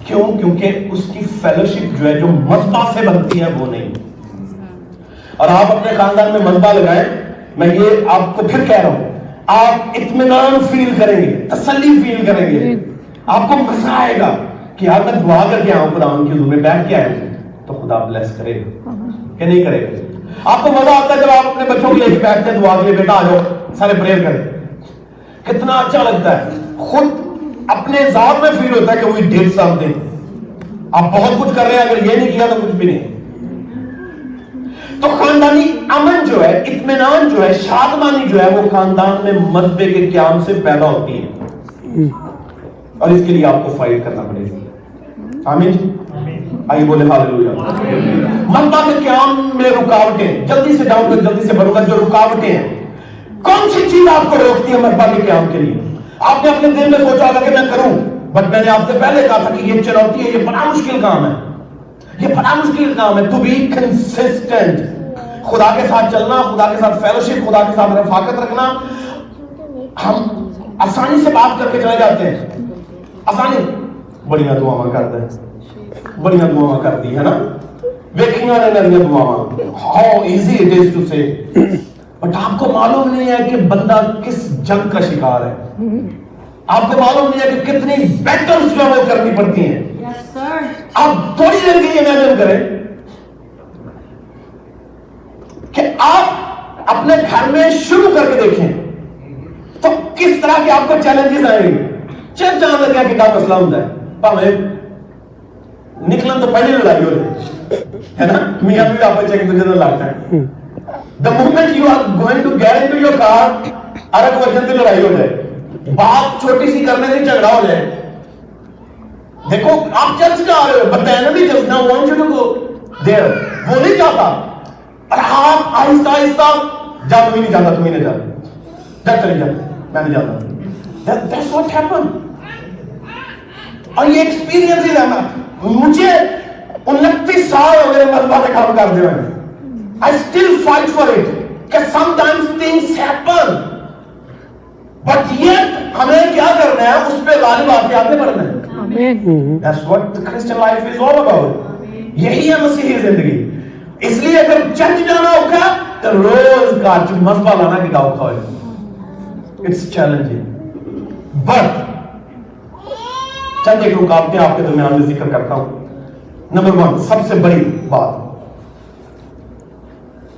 کیوں؟ کیونکہ اس کی فیلوشپ جو ہے جو مذبح سے بنتی ہے وہ نہیں. اور آپ اپنے خاندان میں مذبح لگائیں, میں یہ آپ کو پھر کہہ رہا ہوں, آپ اطمینان فیل کریں گے, تسلی فیل کریں گے, آپ کو مزہ آئے گا کہ یار میں دعا کر کے آؤں خداوند کی حضور میں بیٹھ کے آئے ہوں, تو خدا بلیس کرے گا کہ نہیں کرے گا. آپ کو مزہ آتا ہے جب آپ اپنے بچوں کو لے کے بیٹھتے ہیں دعا کے لیے, بیٹا آ جاؤ سارے پریئر کریں, کتنا اچھا لگتا ہے. خود اپنے ذات میں فیل ہوتا ہے کہ وی ڈیڈ سم تھنگ. آپ بہت کچھ کر رہے ہیں, اگر یہ نہیں کیا تو کچھ بھی نہیں. تو خاندانی امن جو ہے, اطمینان جو ہے, شادمانی جو ہے, وہ خاندان میں مذبح کے قیام سے پیدا ہوتی ہے, اور اس کے لیے آپ کو فائٹ کرنا پڑے گا. آمین جی, آئیے بولے ہاللیلویہ. مذبح کے قیام میں رکاوٹیں, جلدی سے جاؤں گا جلدی سے بڑھوں گا. جو رکاوٹیں ہیں, کون سی چیز آپ کو روکتی ہے مذبح کے قیام کے لیے؟ آپ نے اپنے دل میں سوچا ہوگا کہ میں کروں, بٹ میں نے آپ سے پہلے کہا تھا کہ یہ چنوتی ہے, یہ بڑا مشکل کام ہے, یہ بڑا مشکل کام ہے. ٹو بی کنسسٹنٹ, خدا کے ساتھ چلنا, خدا کے ساتھ فیلوشپ, خدا کے ساتھ رفاقت رکھنا. ہم آسانی سے بات کر کے چلے جاتے ہیں, آسانی, بڑیاں دعاواں کرتے ہیں, بڑیاں دعاواں کرتی ہے نا, ویکھیاں نے نریاں دعاواں, how easy it is to say, but آپ کو معلوم نہیں ہے کہ بندہ کس جنگ کا شکار ہے. آپ کو معلوم نہیں ہے کہ کتنی بیٹلز جو وہ کرنی پڑتی ہیں. آپ تھوڑی دیر کے لیے امیجن کریں کہ آپ اپنے گھر میں شروع کر کے دیکھیں تو کس طرح کے آپ کو چیلنجز آئیں گے. چند جان لگا کہ کیا مسئلہ ہوتا ہے, پاوے نکلن تو پہلی لڑائی ہو رہی ہے نا, میاں بھی آپ کو چیک دوسرے لگتا ہے. The moment you are going to get into your car, ارک وجن سے لڑائی ہو جائے, بات چھوٹی سی کرنے سے جھگڑا ہو جائے. دیکھو آپ چرچ کا آ رہے ہو, but the enemy does not want you to go there. وہ نہیں چاہتا, اور آپ آہستہ آہستہ جا, تم ہی نہیں جاتا, تم ہی نہیں جاتا, جا چلی جا, میں نہیں جاتا. That's what happened. اور یہ ایکسپیرینس ہی لینا. مجھے 29 سال ہو گئے مذہبہ میں کام کرتے ہوئے. I still fight for it. کہ sometimes things happen. But yet ہمیں کیا کرنا ہے, اس پہ غالب آ کے آگے بڑھنا ہے. That's what the Christian life is all about. یہی ہے مسیحی زندگی. اس لیے اگر چرچ جانا ہوگا تو روز کا مذہبہ لانا کی دعوت ہے. It's challenging. But چند ایک رکاوٹیں آپ کے درمیان میں ذکر کرتا ہوں. نمبر 1, سب سے بڑی بات,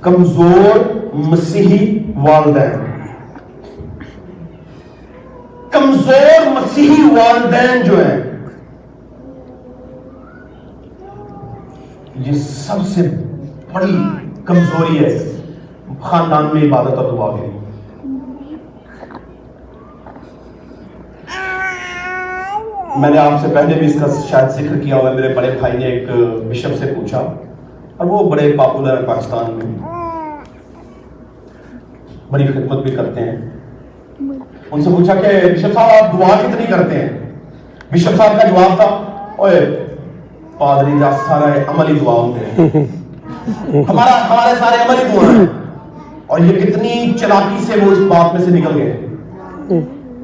کمزور مسیحی والدین. کمزور مسیحی والدین جو ہیں, یہ سب سے بڑی کمزوری ہے خاندان میں عبادت اور دعا کے لیے. میں نے آپ سے پہلے بھی اس کا شاید ذکر کیا ہوا ہے. میرے بڑے بھائی نے ایک بشپ سے پوچھا, اور وہ بڑے پاپولر ہیں پاکستان میں, بڑی خدمت بھی کرتے ہیں. ان سے پوچھا کہ بشپ صاحب آپ دعا کتنی کرتے ہیں؟ بشپ صاحب کا جواب تھا, اوے پادری کا سارا عملی دعا ہوتے ہیں, ہمارے سارے عملی دعا ہیں. اور یہ کتنی چلاکی سے وہ اس بات میں سے نکل گئے.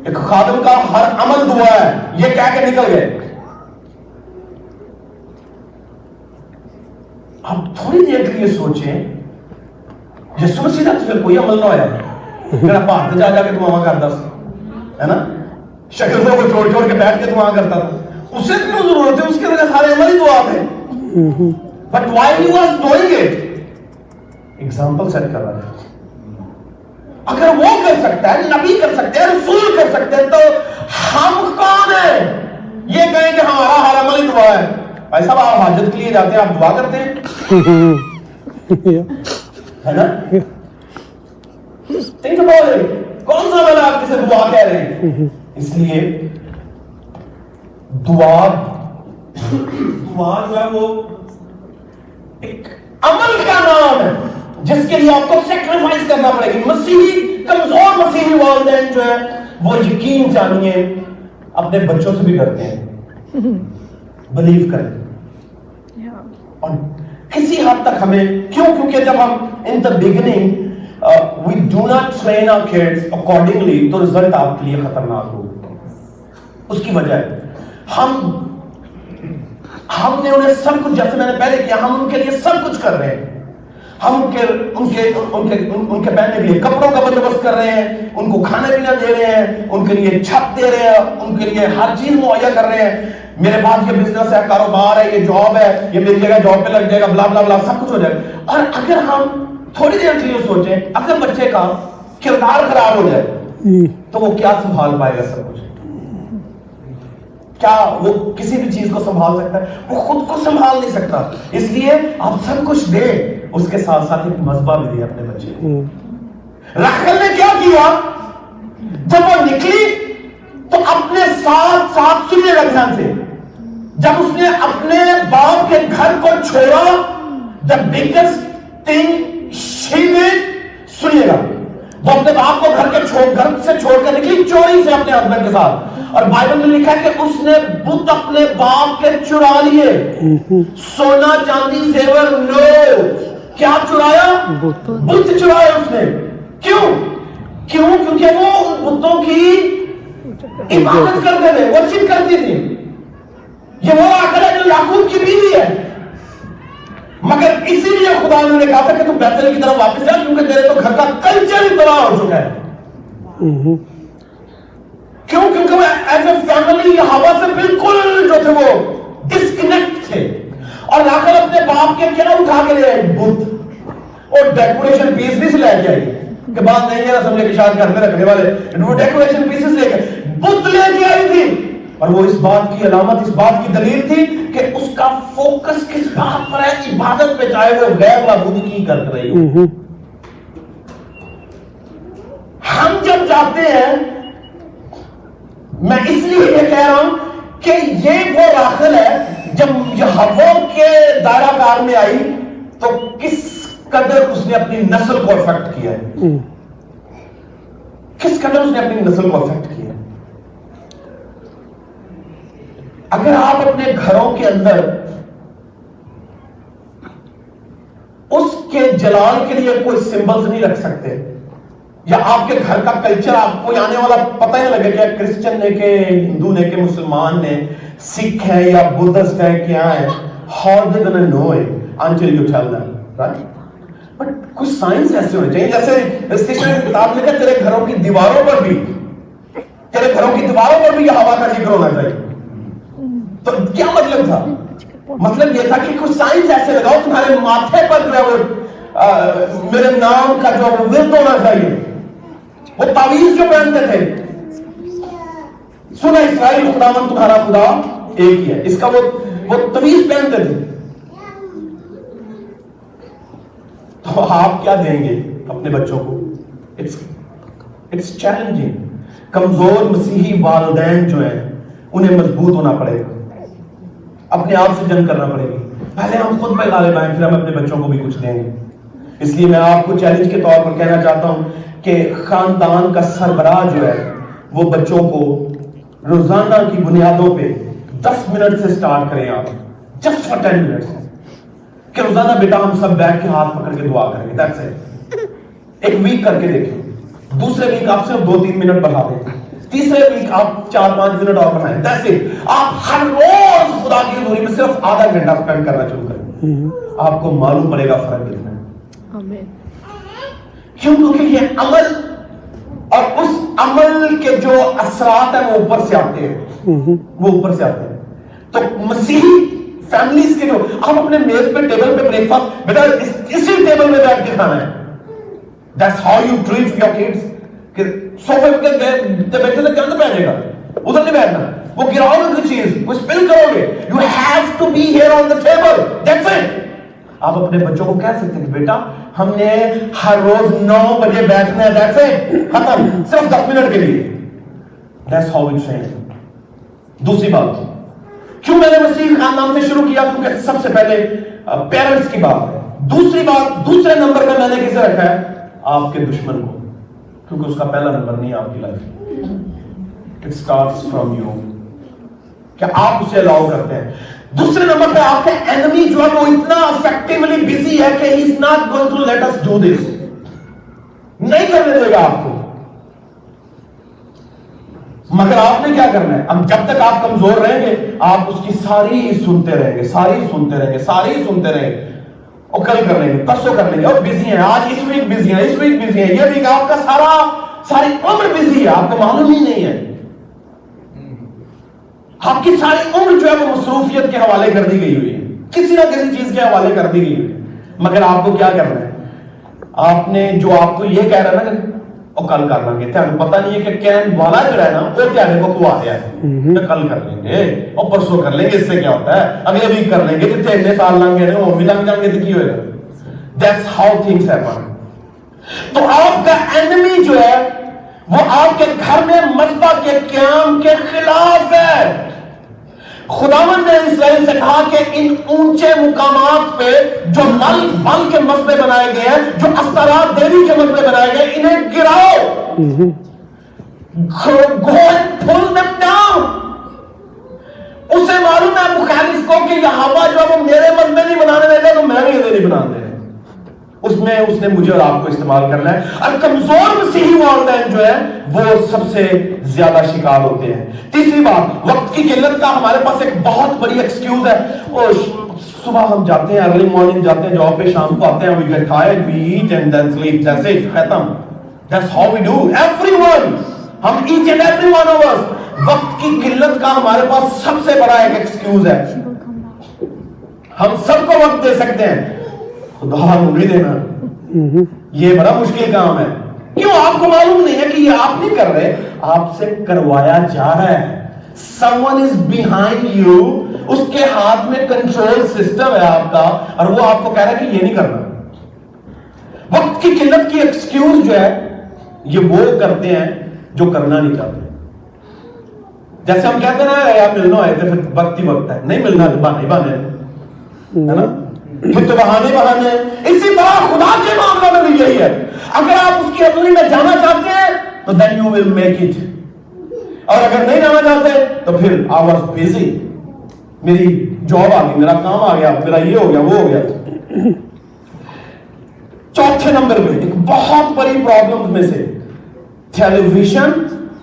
ایک خادم کا ہر عمل دعا ہے, یہ کہہ کے نکل گئے. آپ تھوڑی دیر کے لیے سوچیں, یسوع مسیح کا پھر کوئی عمل نہ ہوا ہے, میرا بھارت جا کے دعا کرتا ہے نا, شکل کو چھوڑ چھوڑ کے بیٹھ کے دعا کرتا تھا. اسے کیوں ضرورت ہے, اس کے لیے سارے عمل ہی دعا تھے. But why he was doing it, example set کر رہا ہے. اگر وہ کر سکتا ہے, نبی کر سکتے ہیں, رسول کر سکتے ہیں, تو ہم کون ہیں یہ کہیں کہ ہمارا ہر عمل ہی دعا ہے؟ بھائی صاحب آپ حاجت کے لیے جاتے ہیں, آپ دعا کرتے ہیں ہے نا؟ think about it. کون سا عمل آپ کسے دعا کہہ رہے ہیں؟ اس لیے دعا جو ہے وہ ایک عمل کا نام ہے جس کے لیے آپ کو سیکریفائس کرنا پڑے گی. مسیحی کمزور مسیحی والدین جو ہے وہ یقین جانیے اپنے بچوں سے بھی ڈرتے ہیں, بلیو کریں. اور کسی حد تک ہمیں کیونکہ جب ہم in the beginning we do not train our kids accordingly, تو رزلٹ آپ کے لیے خطرناک ہوگا. اس کی وجہ ہے ہم نے انہیں سب کچھ, جیسے میں نے پہلے کیا, ہم ان کے لیے سب کچھ کر رہے ہیں. ہم ان کے پہننے کے لیے کپڑوں کا بندوبست کر رہے ہیں, ان کو کھانا پینا دے رہے ہیں, ان کے لیے چھت دے رہے ہیں, ان کے لیے ہر چیز مہیا کر رہے ہیں. میرے پاس یہ بزنس ہے, کاروبار ہے, یہ جاب ہے, یہ میری جگہ جاب پہ لگ جائے گا, بلا بلا بلا, سب کچھ ہو جائے گا. اور اگر ہم تھوڑی دیر کے لیے سوچیں, اگر بچے کا کردار خراب ہو جائے تو وہ کیا سنبھال پائے گا سب کچھ؟ کیا وہ کسی بھی چیز کو سنبھال سکتا ہے؟ وہ خود کو سنبھال نہیں سکتا. اس لیے آپ سب کچھ دیں, اس کے ساتھ ساتھ ایک مذہبہ بھی دیں اپنے بچے کو. راحیل نے کیا کیا؟ جب وہ نکلی تو اپنے ساتھ سنیے گا دھیان سے, جب اس نے اپنے باپ کے گھر کو چھوڑا, the biggest thing she did, سنیے گا, وہ اپنے باپ کو گھر سے چھوڑ کر نکلی چوری سے اپنے ہسبینڈ کے ساتھ. اور بائبل میں لکھا ہے کہ اس نے بت اپنے باپ کے چرا لیے, سونا چاندی زیور نو. کیا چرایا؟ بت چرایا اس نے. کیونکہ وہ بتوں کی عبادت کرتے تھے, ورشپ کرتی تھی. یہ وہ راحیل ہے جو یعقوب کی بیوی ہے, مگر اسی لیے خدا نے کہا تھا کہ تم بیتل کی طرف واپس جا, کیونکہ تیرے تو گھر کا کلچر ہی تباہ ہو چکا ہے. کیونکہ وہ ایز اے فیملی ہوا سے بالکل جو تھے وہ ڈسکنیکٹ تھے. اور راحیل اپنے باپ کے کیا اٹھا کے لے آئی؟ بت. اور ڈیکوریشن پیس بھی سے لے کے آئی کہ بات نہیں ہے رسم لے کے شاد گھر میں رکھنے والے, وہ ڈیکوریشن پیسز لے کے بت لے کے آئی تھی. اور وہ اس بات کی علامت, اس بات کی دلیل تھی کہ اس کا فوکس کس بات پر ہے؟ عبادت پہ, چاہے وہ غیر معبودی کی کر رہی ہو. ہم جب جاتے ہیں, میں اس لیے یہ کہہ رہا ہوں کہ یہ وہ راحیل ہے جب یہوہ کے دائرہ کار میں آئی تو کس قدر اس نے اپنی نسل کو افیکٹ کیا ہے, کس قدر اس نے اپنی نسل کو افیکٹ کیا ہے. اگر آپ اپنے گھروں کے اندر اس کے جلال کے لیے کوئی سمبلز نہیں رکھ سکتے، یا آپ کے گھر کا کلچر آپ کو آنے والا پتہ ہی لگے کہ کرسچن نے کہ ہندو نے کہ مسلمان نے، سکھ ہے یا بدھسٹ ہے کیا ہے، how they gonna know it until you tell them, right? But کچھ سائنس ایسے ہونے چاہیے، جیسے اسٹیشن کی کتاب لکھا تیرے گھروں کی دیواروں پر بھی یہ ہوا کا ذکر ہونا چاہیے. تو کیا مطلب تھا؟ مطلب یہ تھا کہ کچھ سائنس ایسے لگاؤ تمہارے ماتھے پر جو ہے میرے نام کا جو ورد ہونا چاہیے. وہ تعویذ جو پہنتے تھے، سنا اسرائیل خداوند تمہارا خدا ایک ہی ہے، اس کا وہ تعویذ پہنتے تھے. تو آپ کیا دیں گے اپنے بچوں کو؟ It's challenging. کمزور مسیحی والدین جو ہیں انہیں مضبوط ہونا پڑے گا، اپنے آپ سے جنگ کرنا پڑے گی. پہلے ہم خود پہ غالب آئیں، پھر ہم اپنے بچوں کو بھی کچھ دیں گے. اس لیے میں آپ کو چیلنج کے طور پر کہنا چاہتا ہوں کہ خاندان کا سربراہ جو ہے وہ بچوں کو روزانہ کی بنیادوں پہ 10 منٹ سے سٹارٹ کریں. آپ جسٹ فار 10 منٹ کہ روزانہ بیٹا ہم سب بیٹھ کے ہاتھ پکڑ کے دعا کریں گے. That's it. ایک ویک کر کے دیکھیں. دوسرے ویک آپ صرف 2-3 منٹ بڑھا دیں. تیسرے ویک آپ 4-5 منٹ اور بڑھائیں. That's it. آپ ہر روز خدا کی حضوری میں صرف آدھا گھنٹہ اسپینڈ کرنا شروع کریں. آپ کو معلوم پڑے گا فرق کتنا ہے. کیوں؟ کیونکہ یہ عمل اور اس عمل کے جو اثرات ہیں وہ اوپر سے آتے ہیں. تو مسیحی فیملیز کے جو آپ اپنے میز پہ ٹیبل پہ بریک فاسٹ بیٹا اسی ٹیبل میں بیٹھ کے کھانا ہے. That's how you treat your kids. کہ سوفے پہ بیٹھے سے کیا پہنے گا، ادھر نہیں بیٹھنا، وہ گراؤ گے کوئی چیز، وہ اسپل کرو گے. You have to be here on the table. That's it. آپ اپنے بچوں کو کہہ سکتے ہیں کہ بیٹا ہم نے ہر روز 9 بجے بیٹھنا ہے. That's it. ختم. صرف 10 منٹ کے لیے. That's how we train. دوسری بات کیوں میں نے مسیح خاندان سے شروع کیا؟ کیونکہ سب سے پہلے پیرنٹس کی بات ہے. دوسری بات، دوسرے نمبر پہ میں نے کسے رکھا ہے؟ آپ کے دشمن کو، کیونکہ اس کا پہلا نمبر نہیں ہے آپ کی life. It starts from you. کہ آپ اسے الاؤ کرتے ہیں. دوسرے نمبر پہ آپ کا انیمی جو ہے وہ اتنا افیکٹولی بزی ہے کہ he is not going to let us do this. نہیں کرنے دے گا آپ کو. مگر آپ نے کیا کرنا ہے؟ اب جب تک آپ کمزور رہیں گے آپ اس کی ساری سنتے رہیں گے. اور کل کر لیں گے، پرسوں کر لیں گے، اور بزی ہیں آج، اس ویک بزی ہیں، یہ ویک آپ کا ساری عمر بزی ہے، آپ کو معلوم ہی نہیں ہے. آپ کی ساری عمر جو ہے وہ مصروفیت کے حوالے کر دی گئی ہوئی ہے، کسی نہ کسی چیز کے حوالے کر دی گئی ہوئی ہے. مگر آپ کو کیا کرنا ہے؟ آپ نے جو آپ کو یہ کہہ رہا ہے نا اور کل کر لیں گے، تمہیں پتہ نہیں ہے کہ کہنے والا جو ہے نا وہ تیارے کو کھوا دیا ہے، کل کر لیں گے اور پرسوں کر لیں گے. اس سے کیا ہوتا ہے؟ اگلے ویک کر لیں گے، جتنے اتنے سال لیں گے وہ بھی لگ جائیں گے تو کی ہوئے گا. That's how things happen. تو آپ کا انیمی جو ہے وہ آپ کے گھر میں مذبح کے قیام کے خلاف ہے. خداوند نے اسرائیل سے کہا کہ ان اونچے مقامات پہ جو نل بل کے مذبح بنائے گئے ہیں، جو استارات دیوی کے مذبح بنائے گئے، انہیں گراؤ. Go and pull them down. اسے معلوم ہے مخالف کو کہ یہ ہوا جو ہے وہ میرے مذبح نہیں بنانے دے گا تو میں بھی نہیں بنانے دے. اس میں اس نے مجھے اور آپ کو استعمال کرنا ہے. اور کمزور مسیحی والدین جو ہے وہ سب سے زیادہ شکار ہوتے ہیں. تیسری بات، وقت کی قلت کا ہمارے پاس ایک بہت بڑی ایکسکیوز ہے. صبح ہم جاتے ہیں، ارلی مارننگ جاتے ہیں جاب پہ، شام کو آتے ہیں، we get tired, we eat and then sleep. That's it. ختم. That's how we do. Everyone. ہم each and every one of us. وقت کی قلت کا ہمارے پاس سب سے بڑا ایک ایکسکیوز ہے. ہم سب کو وقت دے سکتے ہیں، خدا کو نہیں دینا. یہ بڑا مشکل کام ہے. کیوں؟ آپ کو معلوم نہیں ہے کہ یہ آپ نہیں کر رہے، آپ سے کروایا جا رہا ہے. someone is behind you. اس کے ہاتھ میں کنٹرول سسٹم ہے آپ کا، اور وہ آپ کو کہہ رہا ہے کہ یہ نہیں کرنا. وقت کی قلت کی ایکسکیوز جو ہے یہ وہ کرتے ہیں جو کرنا نہیں چاہتے. جیسے ہم کہتے ہیں نا یار ملنا ہے تو پھر وقت ہی وقت ہے، نہیں ملنا بہانے ہے نا، پھر تو بہانے. اسی طرح خدا کے معاملے میں بھی یہی ہے. اگر آپ اس کی حضوری میں جانا چاہتے ہیں تو then you will make it. اور اگر نہیں جانا چاہتے تو پھر I was busy. میری جاب آ گئی, میرا کام آ گیا, میرا یہ ہو گیا, وہ ہو گیا. چوتھے نمبر پہ ایک بہت بڑی پرابلم میں سے ٹیلی ویژن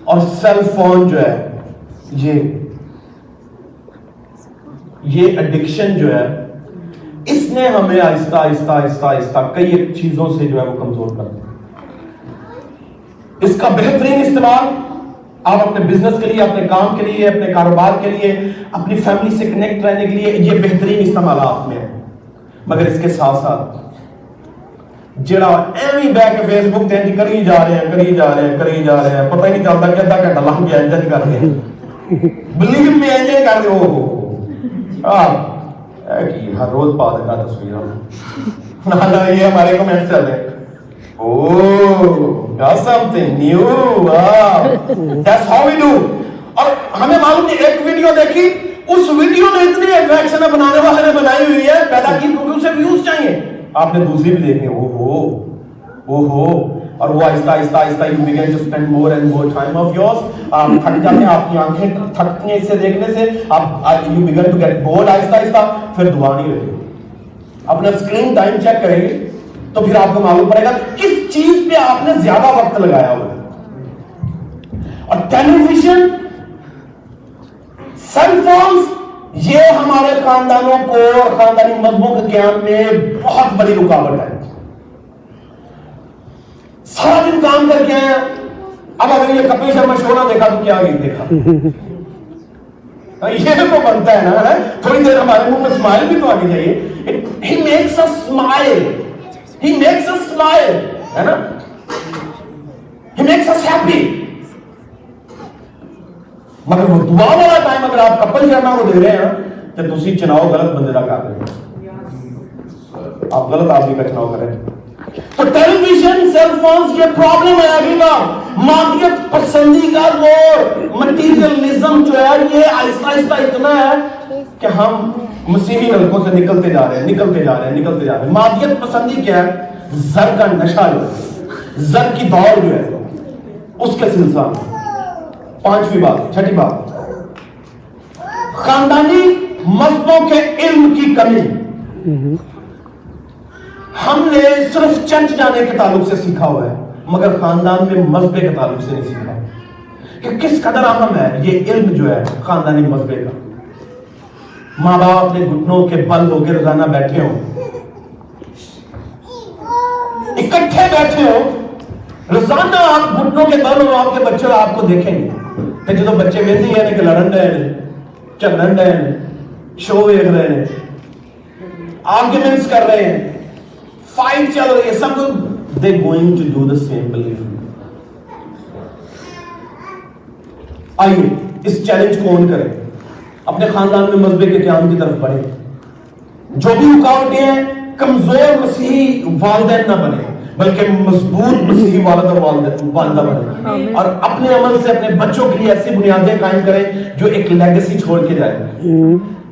اور سیل فون جو ہے, یہ ایڈکشن جو ہے, اس نے ہمیں آہستہ آہستہ آہستہ آہستہ کئی ایک چیزوں سے جو ہے وہ کمزور کر دیا. اس کا بہترین استعمال آپ اپنے بزنس کے لیے, اپنے کام کے لیے, اپنے کاروبار کے لیے, اپنی فیملی سے کنیکٹ رہنے کے لیے, یہ بہترین استعمالات میں ہے. مگر اس کے ساتھ ساتھ جڑا ایویں بیٹھ کے فیس بک تے کری جا رہے ہیں, پتہ ہی نہیں چلتا کہ ادھا گھنٹہ لنگ گیا, انجن کر رہے ہیں, بلیو می انجن کر رہے ہو. ہر روز پا دیتا تصویر نہ, یہ ہمارے کمنٹ چل رہے ہیں. Oh, got something new. Wow. That's how we do. اور ہمیں معلوم نہیں, ایک ویڈیو دیکھی, اس ویڈیو نے اتنی اٹریکشن بنانے والے نے بنائی ہوئی ہے, پیدا کی, کیونکہ اسے ویوز چاہیے. آپ نے دوسری بھی دیکھی, اور وہ آہستہ آہستہ آہستہ you begin to spend more and more time of yours. آپ تھک جاتے ہیں, آپ کی آنکھیں تھکتی ہیں اس سے دیکھنے سے, آپ you begin to get bored آہستہ آہستہ, پھر دعا نہیں رہی. اپنا اسکرین ٹائم چیک کریں گے تو پھر آپ کو معلوم پڑے گا کس چیز پہ آپ نے زیادہ وقت لگایا ہوا ہے. اور ٹیلی ویژن, سیل فونز, یہ ہمارے خاندانوں کو اور خاندانی مذہبوں کے قیام میں بہت بڑی رکاوٹ ہے. سارا دن کام کر کے ہیں, اب اگر یہ کپل شرما شو نہ دیکھا تو کیا دیکھا, یہ تو بنتا ہے نا, تھوڑی دیر ہمارے منہ میں اسمائل بھی تو آنی چاہیے. He makes us smile. He makes us smile, ہے نا, He makes us happy. مگر وہ دعا والا ٹائم اگر آپ کپل شرما کو دے رہے ہیں تو تسی چناؤ غلط بندے کا کر رہے ہیں, آپ غلط آدمی کا چناؤ کریں. تو ٹیلی ویژن, سیل فونز, یہ پرابلم ہے ابھی کا. مادیت پسندی کا وہ مٹیریلزم جو ہے, یہ آہستہ آہستہ اتنا ہے کہ ہم مسیحی حلقوں سے نکلتے جا رہے ہیں. مادیت پسندی کیا ہے؟ زر کا نشہ جو ہے, زر کی دوڑ جو ہے, اس کے سلسلہ میں. پانچویں بات, چھٹی بات, خاندانی مذہبوں کے علم کی کمی. ہم نے صرف چرچ جانے کے تعلق سے سیکھا ہوا ہے, مگر خاندان میں مذہبے کے تعلق سے نہیں سیکھا کہ کس قدر اہم ہے یہ علم جو ہے خاندانی مذہبے کا. ماں باپ اپنے گھٹنوں کے بل ہو کے روزانہ بیٹھے ہوں, اکٹھے بیٹھے ہوں, روزانہ آپ گھٹنوں کے بل ہو, آپ کے بچے آپ کو دیکھیں گے کہ جدو بچے ویندی ہیں کہ لڑن رہے ہیں, چلن رہے ہیں, شو دیکھ رہے ہیں, آرگیومنٹس کر رہے ہیں, فائٹ چل رہی ہے, سب لوگ they going to do the same belief. آئیے اس چیلنج کو آن کریں, اپنے خاندان میں مذہبے کے قیام کی طرف بڑھیں. جو بھی رکاوٹیں ہیں, کمزور مسیحی والدین نہ بنے, بلکہ مضبوط مسیحی والد اور والدہ بنے, اور اپنے عمل سے اپنے بچوں کے لیے ایسی بنیادیں قائم کریں جو ایک لیگیسی چھوڑ کے جائے.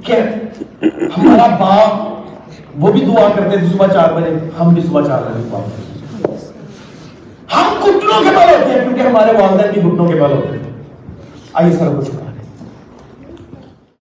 کہ ہمارا باپ وہ بھی دعا کرتے تھے صبح 4 بجے, ہم بھی صبح 4 بجے دعا کرتے ہیں. ہم گھٹنوں کے بل ہوتے ہیں کیونکہ ہمارے والدین بھی گھٹنوں کے بل ہوتے ہیں. آئیے سر کچھ